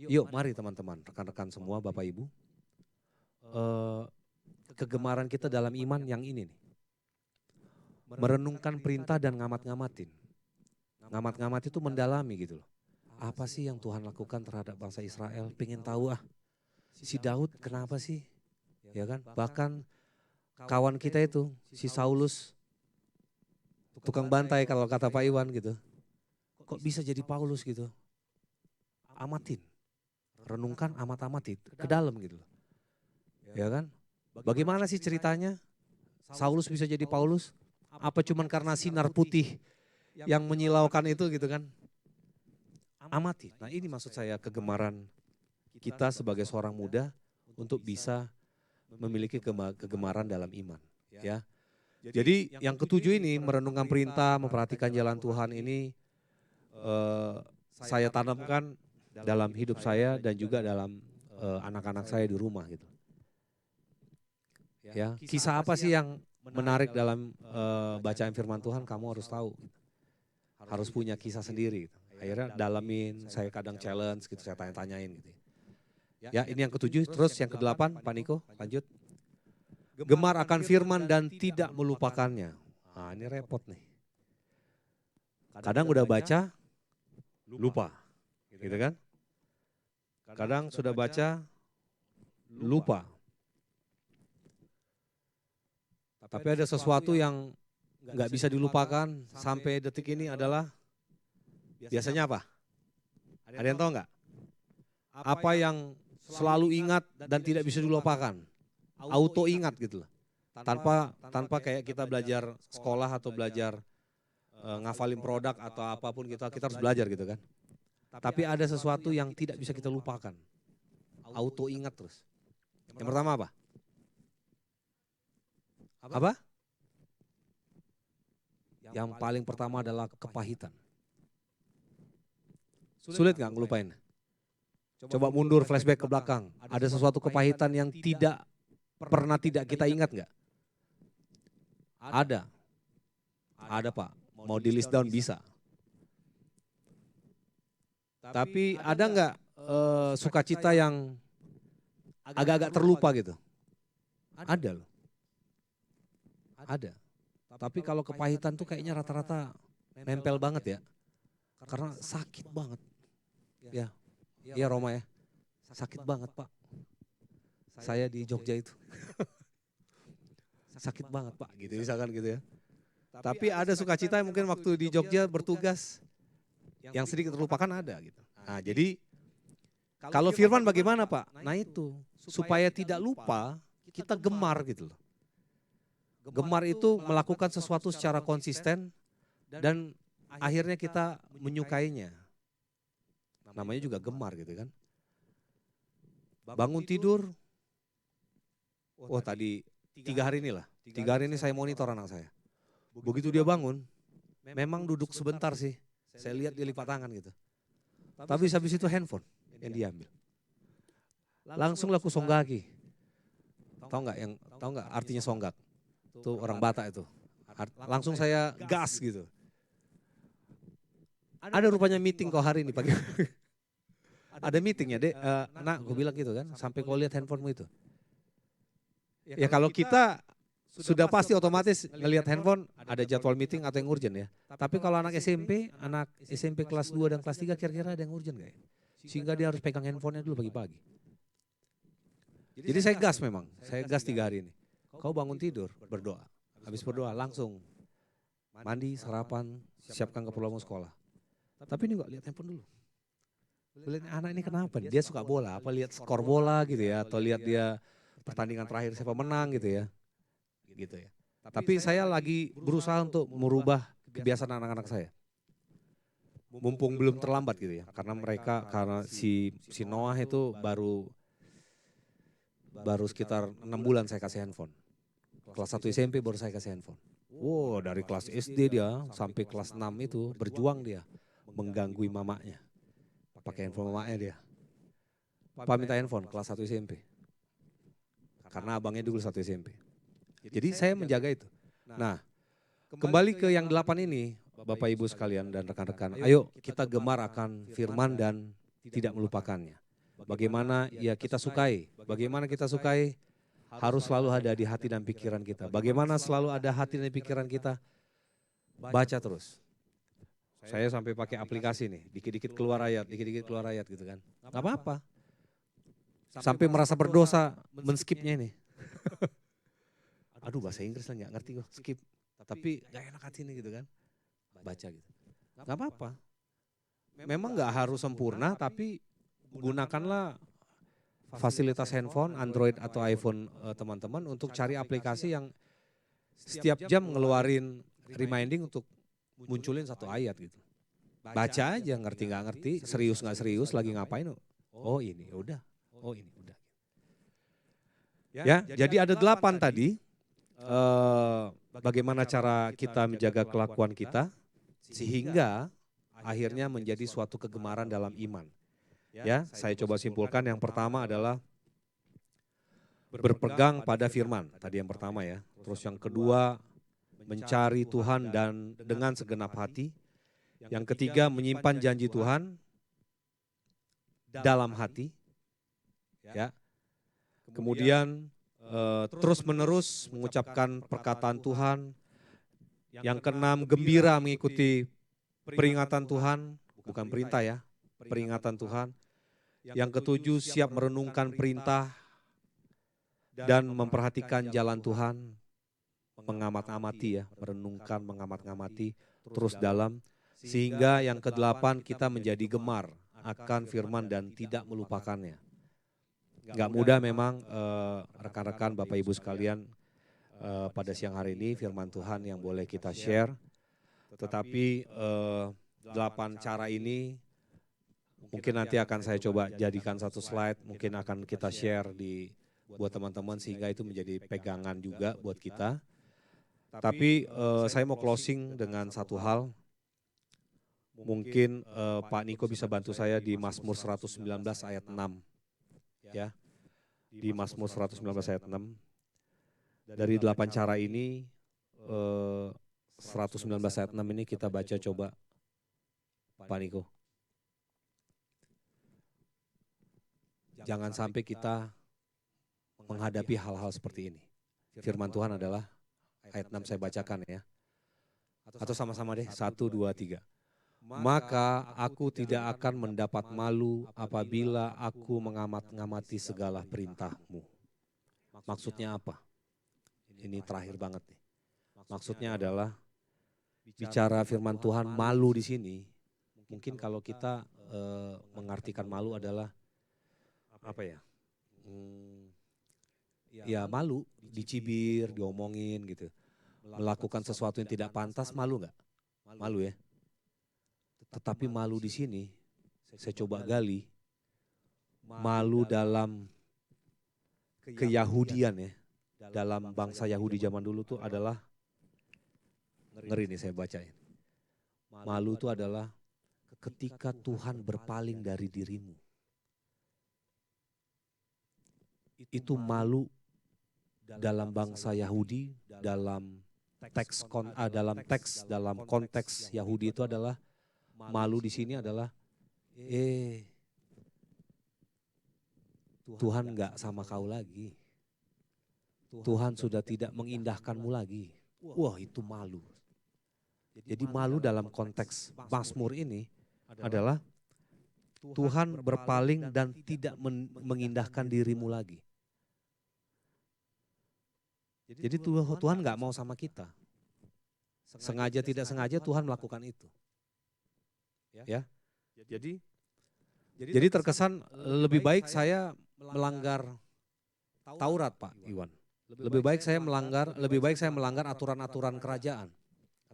[SPEAKER 3] Yuk mari teman-teman, rekan-rekan semua, Bapak Ibu. Kegemaran kita dalam iman yang ini nih. Merenungkan perintah dan ngamat-ngamatin. Ngamat-ngamat itu mendalami gitu loh. Apa sih yang Tuhan lakukan terhadap bangsa Israel? Pengen tahu si Daud kenapa sih? Ya kan? Bahkan kawan kita itu, si Saulus, tukang bantai kalau kata Pak Iwan gitu. Kok bisa jadi Paulus gitu? Amatin. Renungkan, amat-amatin ke dalam gitu loh. Ya kan? Bagaimana sih ceritanya? Saulus bisa jadi Paulus? Apa cuman karena sinar putih yang menyilaukan itu gitu kan? Amati. Nah ini maksud saya kegemaran kita sebagai seorang muda untuk bisa memiliki kegemaran dalam iman. Ya. Jadi yang ketujuh ini merenungkan perintah, memperhatikan jalan Tuhan ini saya tanamkan dalam hidup saya dan juga dalam anak-anak saya di rumah gitu. Ya, kisah apa sih yang menarik dalam bacaan firman Tuhan? Kamu harus tahu. Harus punya kisah sendiri. Gitu. Akhirnya dalamin, saya kadang challenge gitu, saya tanya-tanyain gitu. Ya, ini yang ketujuh. Terus yang kedelapan, Pak Niko, lanjut. Gemar akan firman dan tidak melupakannya. Nah, ini repot nih. Kadang udah baca, lupa. Gitu kan? Kadang sudah baca, lupa. Tapi ada sesuatu yang nggak bisa dilupakan sampai detik ini adalah biasanya apa? Ada yang tahu nggak? Apa yang selalu ingat dan tidak bisa dilupakan? Auto ingat gitu loh. Tanpa kayak kita belajar sekolah atau belajar ngafalin produk atau apapun kita harus belajar gitu kan. Tapi ada sesuatu yang tidak bisa kita lupakan. Auto ingat terus. Yang pertama apa? Apa? Yang paling pertama adalah kepahitan. Sulit nggak ngelupain? Coba mundur flashback ke belakang. Ada sesuatu kepahitan yang tidak pernah tidak kita ingat nggak? Ada. Ada Pak. Mau di list down bisa. Tapi ada nggak sukacita yang agak-agak terlupa gitu? Ada loh. Ada. Tapi kalau kepahitan tuh kayaknya rata-rata nempel banget ya. Karena sakit banget. Ya, iya Roma ya. Sakit banget Pak. Saya di Jogja itu. Sakit banget Pak gitu misalkan gitu ya. Tapi ada sukacita mungkin waktu di Jogja bertugas yang sedikit terlupakan ada gitu. Nah jadi kalau firman bagaimana Pak? Nah itu supaya tidak lupa kita gemar gitu loh. Gemar itu melakukan sesuatu secara konsisten dan akhirnya kita menyukainya. Namanya juga gemar gitu kan. Bangun tidur, oh tadi 3 hari inilah, 3 hari ini saya monitor anak saya. Begitu dia bangun, memang duduk sebentar sih, saya lihat dia lipat tangan gitu. Tapi habis itu handphone yang diambil. Langsung laku songgaki. Tahu nggak artinya songgak? Itu orang Batak itu. Langsung saya gas gitu. Ada rupanya meeting kok hari ini pagi. Ada meeting ya Dek, nak gue bilang gitu kan, sampai kau lihat handphonemu itu. Ya kalau kita sudah pasti otomatis ngelihat handphone ada jadwal meeting atau yang urgent ya. Tapi kalau anak SMP kelas 2 dan kelas 3 kira-kira ada yang urgent gak ya? Sehingga dia harus pegang handphonenya dulu pagi-pagi. Jadi saya gas memang, saya gas 3 hari ini. Kau bangun tidur, berdoa. Habis berdoa langsung mandi, sarapan, siapkan keperluan sekolah. Tapi ini enggak lihat handphone dulu. Lihat anak ini kenapa nih? Dia suka bola, apa lihat skor bola gitu ya, atau lihat dia pertandingan terakhir siapa menang gitu ya. Gitu ya. Tapi saya lagi berusaha untuk merubah kebiasaan anak-anak saya. Mumpung belum terlambat gitu ya, karena si Noah itu baru sekitar 6 bulan saya kasih handphone. Kelas 1 SMP baru saya kasih handphone. Wow, dari kelas SD dia sampai kelas 6 itu berjuang dia mengganggu mamanya. Pakai handphone mamanya dia. Pak minta handphone kelas 1 SMP. Karena abangnya dulu 1 SMP. Jadi saya menjaga itu. Nah, kembali ke yang 8 ini, Bapak Ibu sekalian dan rekan-rekan. Ayo kita gemar akan firman dan tidak melupakannya. Bagaimana ya kita sukai. Bagaimana kita sukai harus selalu ada di hati dan pikiran kita. Bagaimana selalu ada hati dan pikiran kita? Baca terus. Saya sampai pakai aplikasi nih, dikit-dikit keluar ayat gitu kan. Gak apa-apa. Sampai merasa berdosa men-skipnya ini. Aduh bahasa Inggris lah gak ngerti gue, skip. Tapi gak enak hati ini gitu kan. Baca gitu. Gak apa-apa. Memang gak harus sempurna tapi gunakanlah fasilitas handphone, Android atau iPhone teman-teman untuk cari aplikasi yang setiap jam ngeluarin reminding untuk munculin satu ayat gitu. Baca aja, ngerti nggak ngerti, serius nggak serius, lagi ngapain? Oh ini udah, oh ini udah. Ya, jadi ada 8 tadi. Bagaimana cara kita menjaga kelakuan kita sehingga akhirnya menjadi suatu kegemaran dalam iman. Ya, saya coba simpulkan. Yang pertama adalah berpegang pada firman. Tadi yang pertama ya. Terus yang kedua mencari Tuhan dan dengan segenap hati. Yang ketiga menyimpan janji Tuhan dalam hati. Ya. Kemudian terus menerus mengucapkan perkataan Tuhan. Yang keenam gembira mengikuti peringatan Tuhan, bukan perintah ya, peringatan Tuhan. Yang ketujuh siap merenungkan perintah dan memperhatikan jalan Tuhan. Mengamat-amati ya, merenungkan, mengamat-ngamati terus dalam. Sehingga yang kedelapan kita menjadi gemar akan firman dan tidak melupakannya. Gak mudah memang rekan-rekan Bapak Ibu sekalian pada siang hari ini firman Tuhan yang boleh kita share. Tetapi 8 cara ini mungkin nanti akan saya coba jadikan satu slide, mungkin akan kita share buat teman-teman sehingga itu menjadi pegangan juga buat kita. Tapi saya mau closing dengan satu hal. Mungkin Pak Niko bisa bantu saya di Mazmur 119 ayat 6. Ya. Di Mazmur 119 ayat 6. Dari 8 cara ini 119 ayat 6 ini kita baca coba Pak Niko. Jangan sampai kita menghadapi hal-hal seperti ini. Firman Tuhan adalah ayat 6 saya bacakan ya. Atau sama-sama deh, 1, 2, 3. Maka aku tidak akan mendapat malu apabila aku mengamat-ngamati segala perintah-Mu. Maksudnya apa? Ini terakhir banget nih. Maksudnya adalah bicara firman Tuhan malu di sini. Mungkin kalau kita mengartikan malu adalah apa ya? Ya malu, dicibir, diomongin gitu. Melakukan sesuatu yang tidak pantas, malu nggak? Malu ya. Tetapi malu di sini, saya coba gali, malu dalam keyahudian ya, dalam bangsa Yahudi zaman dulu tuh adalah, ngeri nih saya bacain. Malu itu adalah ketika Tuhan berpaling dari dirimu. Itu malu dalam bangsa Yahudi, dalam dalam konteks Yahudi itu adalah malu di sini adalah Tuhan enggak sama kau lagi. Tuhan sudah tidak mengindahkanmu lagi. Wah, itu malu. Jadi malu dalam konteks Mazmur ini adalah Tuhan berpaling dan tidak mengindahkan dirimu lagi. Jadi Tuhan nggak mau sama kita. Sengaja tidak sengaja Tuhan melakukan itu. Ya. Jadi terkesan lebih baik saya melanggar Taurat, Pak Iwan. Lebih baik saya melanggar aturan-aturan kerajaan.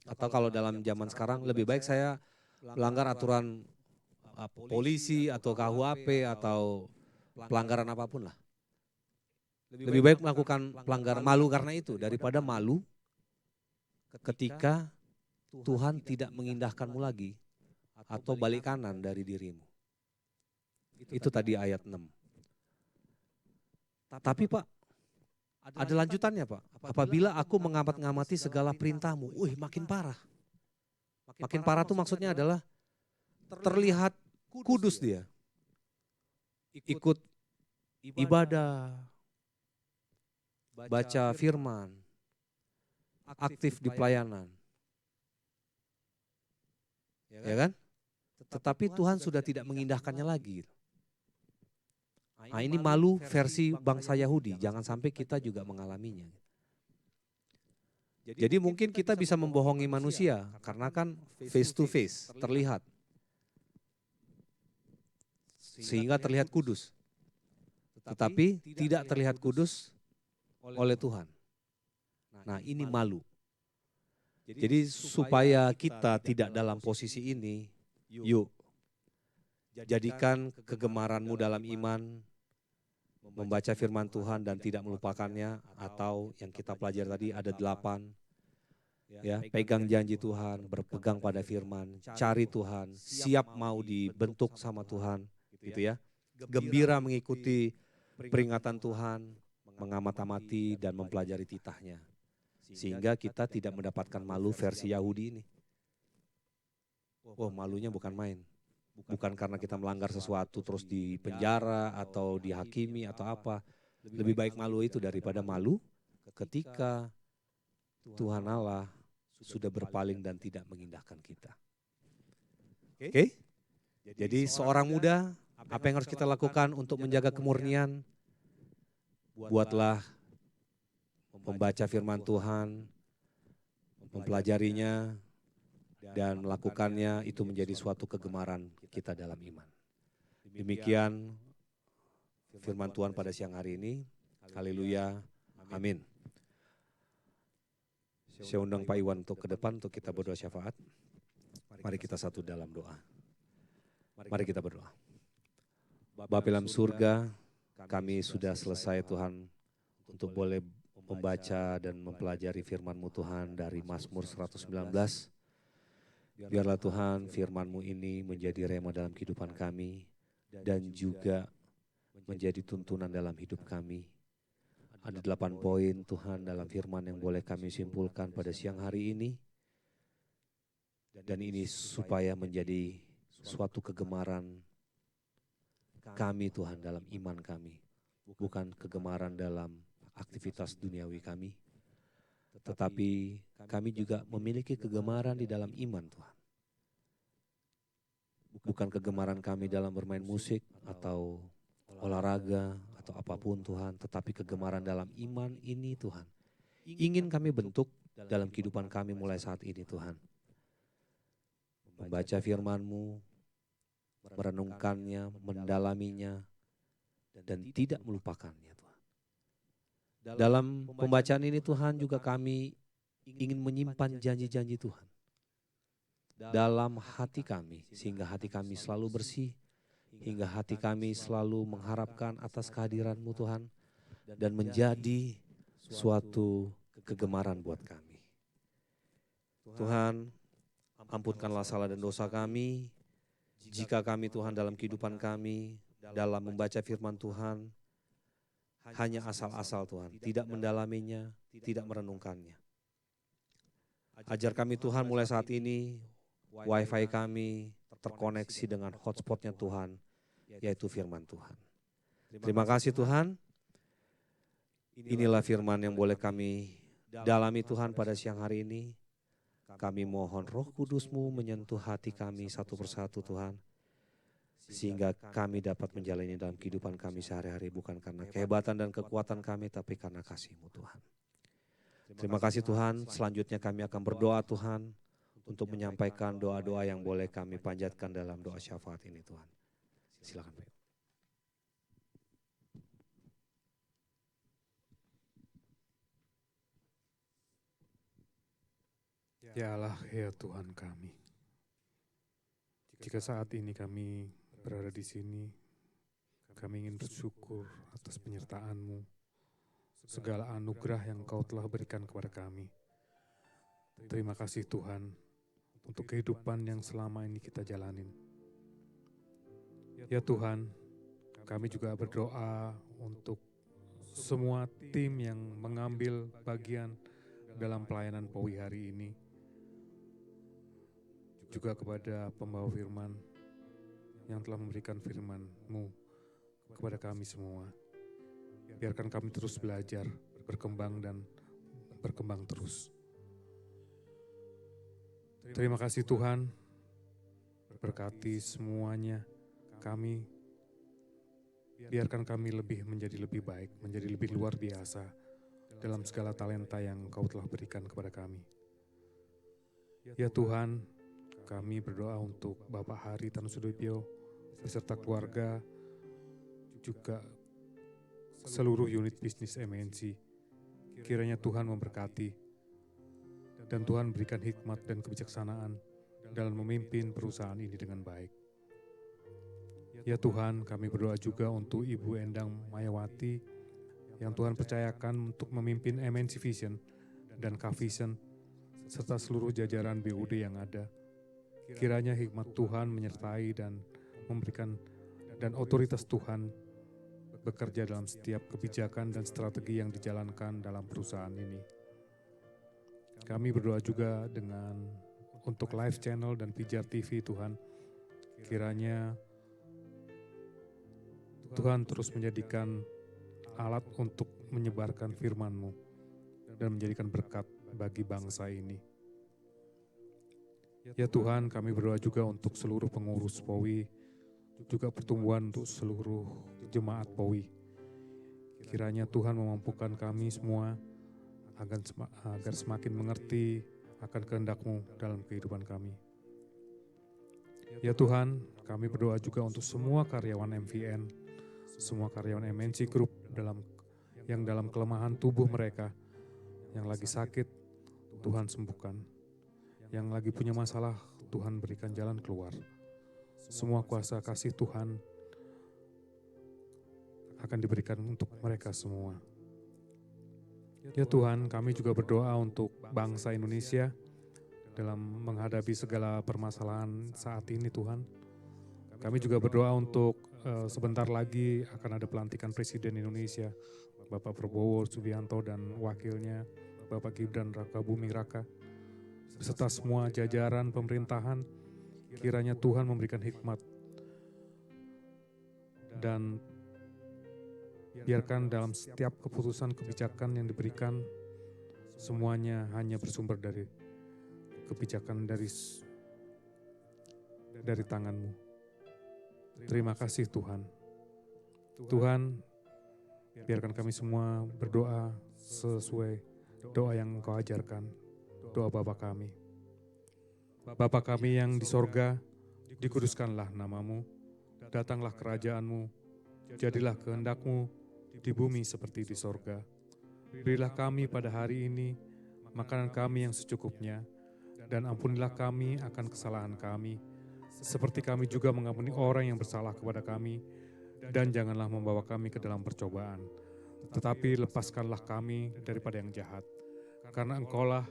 [SPEAKER 3] Atau kalau dalam zaman sekarang lebih baik saya melanggar aturan polisi atau KUHP atau pelanggaran apapun lah. Lebih baik melakukan pelanggaran malu karena itu daripada malu ketika Tuhan tidak mengindahkanmu lagi atau balik kanan dari dirimu. Itu tadi ayat 6. Tapi Pak, ada lanjutannya Pak. Apabila aku mengamat-ngamati segala perintah-Mu, makin parah. Makin parah itu maksudnya adalah terlihat kudus dia. ikut ibadah, baca firman, aktif di pelayanan. Ya kan? Tetapi Tuhan sudah tidak mengindahkannya lagi. Nah, ini malu versi bangsa Yahudi, jangan sampai kita juga mengalaminya. Jadi mungkin kita bisa membohongi manusia karena kan face to face, terlihat. Sehingga terlihat kudus. Tetapi tidak terlihat kudus oleh Tuhan. Nah, ini malu. Jadi supaya kita tidak dalam posisi ini, yuk jadikan kegemaranmu dalam iman, membaca firman Tuhan dan tidak melupakannya, atau yang kita pelajari tadi ada 8, ya, pegang janji Tuhan, berpegang pada firman, cari Tuhan, siap mau dibentuk sama Tuhan, gitu ya. Gembira mengikuti peringatan Tuhan, mengamati dan mempelajari titahnya. Sehingga kita tidak mendapatkan malu versi Yahudi ini. Oh, malunya bukan main. Bukan karena kita melanggar sesuatu terus di penjara atau dihakimi atau apa. Lebih baik malu itu daripada malu ketika Tuhan Allah sudah berpaling dan tidak mengindahkan kita. Oke? Jadi seorang muda, apa yang harus kita lakukan untuk menjaga kemurnian? Buatlah membaca firman Tuhan, mempelajarinya, dan melakukannya itu menjadi suatu kegemaran kita dalam iman. Demikian firman Tuhan pada siang hari ini. Haleluya. Amin. Saya undang Pak Iwan untuk ke depan untuk kita berdoa syafaat. Mari kita satu dalam doa. Mari kita berdoa. Bapa dalam surga, kami sudah selesai Tuhan untuk boleh membaca dan mempelajari firman-Mu Tuhan dari Mazmur 119. Biarlah Tuhan firman-Mu ini menjadi rema dalam kehidupan kami dan juga menjadi tuntunan dalam hidup kami. Ada 8 poin Tuhan dalam firman yang boleh kami simpulkan pada siang hari ini. Dan ini supaya menjadi suatu kegemaran kami Tuhan dalam iman kami. Bukan kegemaran dalam aktivitas duniawi kami, tetapi kami juga memiliki kegemaran di dalam iman Tuhan. Bukan kegemaran kami dalam bermain musik atau olahraga atau apapun Tuhan, tetapi kegemaran dalam iman ini Tuhan. Ingin kami bentuk dalam kehidupan kami mulai saat ini Tuhan. Membaca firman-Mu, merenungkannya, mendalaminya, dan tidak melupakannya Tuhan. Dalam pembacaan ini Tuhan juga kami ingin menyimpan janji-janji Tuhan dalam hati kami, sehingga hati kami selalu bersih, hingga hati kami selalu mengharapkan atas kehadiran-Mu Tuhan, dan menjadi suatu kegemaran buat kami. Tuhan, ampunkanlah salah dan dosa kami, jika kami Tuhan dalam kehidupan kami, dalam membaca firman Tuhan, hanya asal-asal Tuhan, tidak mendalaminya, tidak merenungkannya. Ajar kami Tuhan mulai saat ini, wifi kami terkoneksi dengan hotspotnya Tuhan, yaitu firman Tuhan. Terima kasih Tuhan, inilah firman yang boleh kami dalami Tuhan pada siang hari ini. Kami mohon Roh Kudus-Mu menyentuh hati kami satu persatu Tuhan, sehingga kami dapat menjalani dalam kehidupan kami sehari-hari bukan karena kehebatan dan kekuatan kami, tapi karena kasih-Mu Tuhan. Terima kasih Tuhan, selanjutnya kami akan berdoa Tuhan untuk menyampaikan doa-doa yang boleh kami panjatkan dalam doa syafaat ini Tuhan. Silakan Pak.
[SPEAKER 5] Ya Allah, ya Tuhan kami. Jika saat ini kami berada di sini, kami ingin bersyukur atas penyertaan-Mu, segala anugerah yang Kau telah berikan kepada kami. Terima kasih Tuhan untuk kehidupan yang selama ini kita jalanin. Ya Tuhan, kami juga berdoa untuk semua tim yang mengambil bagian dalam pelayanan POWI hari ini. Juga kepada pembawa firman yang telah memberikan firman-Mu kepada kami semua. Biarkan kami terus belajar, berkembang dan berkembang terus. Terima kasih Tuhan, berkati semuanya kami. Biarkan kami menjadi lebih baik, menjadi lebih luar biasa dalam segala talenta yang Engkau telah berikan kepada kami. Ya Tuhan, kami berdoa untuk Bapak Hari Tanusudibyo beserta keluarga, juga seluruh unit bisnis MNC. Kiranya Tuhan memberkati dan Tuhan berikan hikmat dan kebijaksanaan dalam memimpin perusahaan ini dengan baik. Ya Tuhan, kami berdoa juga untuk Ibu Endang Mayawati yang Tuhan percayakan untuk memimpin MNC Vision dan K-Vision serta seluruh jajaran BUD yang ada. Kiranya hikmat Tuhan menyertai dan memberikan dan otoritas Tuhan bekerja dalam setiap kebijakan dan strategi yang dijalankan dalam perusahaan ini. Kami berdoa juga untuk live channel dan Pijar TV Tuhan. Kiranya Tuhan terus menjadikan alat untuk menyebarkan firman-Mu dan menjadikan berkat bagi bangsa ini. Ya Tuhan, kami berdoa juga untuk seluruh pengurus POWI, juga pertumbuhan untuk seluruh jemaat POWI. Kiranya Tuhan memampukan kami semua agar semakin mengerti akan kehendak-Mu dalam kehidupan kami. Ya Tuhan, kami berdoa juga untuk semua karyawan MVN, semua karyawan MNC Group yang dalam kelemahan tubuh mereka, yang lagi sakit, Tuhan sembuhkan. Yang lagi punya masalah, Tuhan berikan jalan keluar. Semua kuasa kasih Tuhan akan diberikan untuk mereka semua. Ya Tuhan, kami juga berdoa untuk bangsa Indonesia dalam menghadapi segala permasalahan saat ini Tuhan. Kami juga berdoa untuk sebentar lagi akan ada pelantikan Presiden Indonesia, Bapak Prabowo Subianto dan wakilnya, Bapak Gibran Rakabuming Raka, beserta semua jajaran pemerintahan. Kiranya Tuhan memberikan hikmat dan biarkan dalam setiap keputusan kebijakan yang diberikan, semuanya hanya bersumber dari kebijakan dari tangan-Mu. Terima kasih Tuhan. Tuhan, biarkan kami semua berdoa sesuai doa yang Engkau ajarkan, doa Bapa kami. Bapa kami yang di sorga, dikuduskanlah nama-Mu, datanglah kerajaan-Mu, jadilah kehendak-Mu di bumi seperti di sorga. Berilah kami pada hari ini makanan kami yang secukupnya, dan ampunilah kami akan kesalahan kami, seperti kami juga mengampuni orang yang bersalah kepada kami, dan janganlah membawa kami ke dalam percobaan, tetapi lepaskanlah kami daripada yang jahat, karena Engkaulah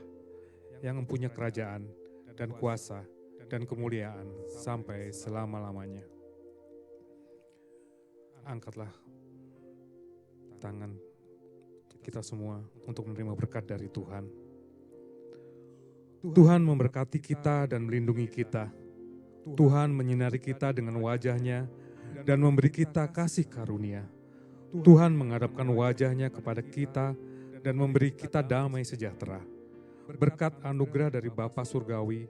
[SPEAKER 5] yang mempunyai kerajaan dan kuasa dan kemuliaan sampai selama-lamanya. Angkatlah tangan kita semua untuk menerima berkat dari Tuhan. Tuhan memberkati kita dan melindungi kita. Tuhan menyinari kita dengan wajah-Nya dan memberi kita kasih karunia. Tuhan menghadapkan wajah-Nya kepada kita dan memberi kita damai sejahtera. Berkat anugerah dari Bapa Surgawi,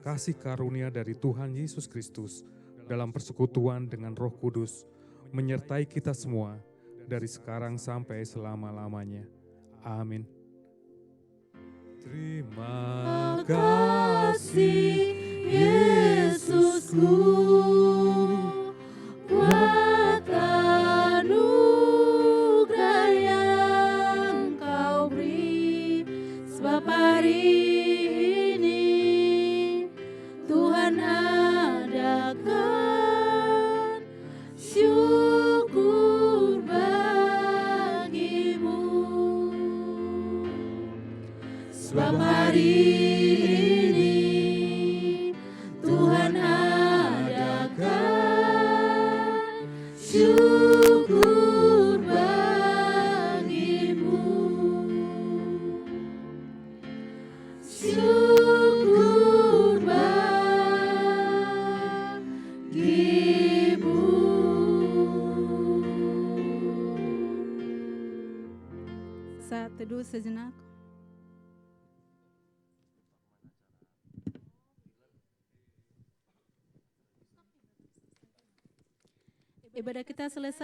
[SPEAKER 5] kasih karunia dari Tuhan Yesus Kristus dalam persekutuan dengan Roh Kudus menyertai kita semua dari sekarang sampai selama-lamanya. Amin. Terima kasih Yesusku,
[SPEAKER 1] buat anugerah yang Kau beri, sebab hari ini Tuhan adakan syukur bagimu, sebab hari ini Tuhan adakan syukur bagimu, syukur bagimu. Saat teduh sejenak. Ibadah kita selesai.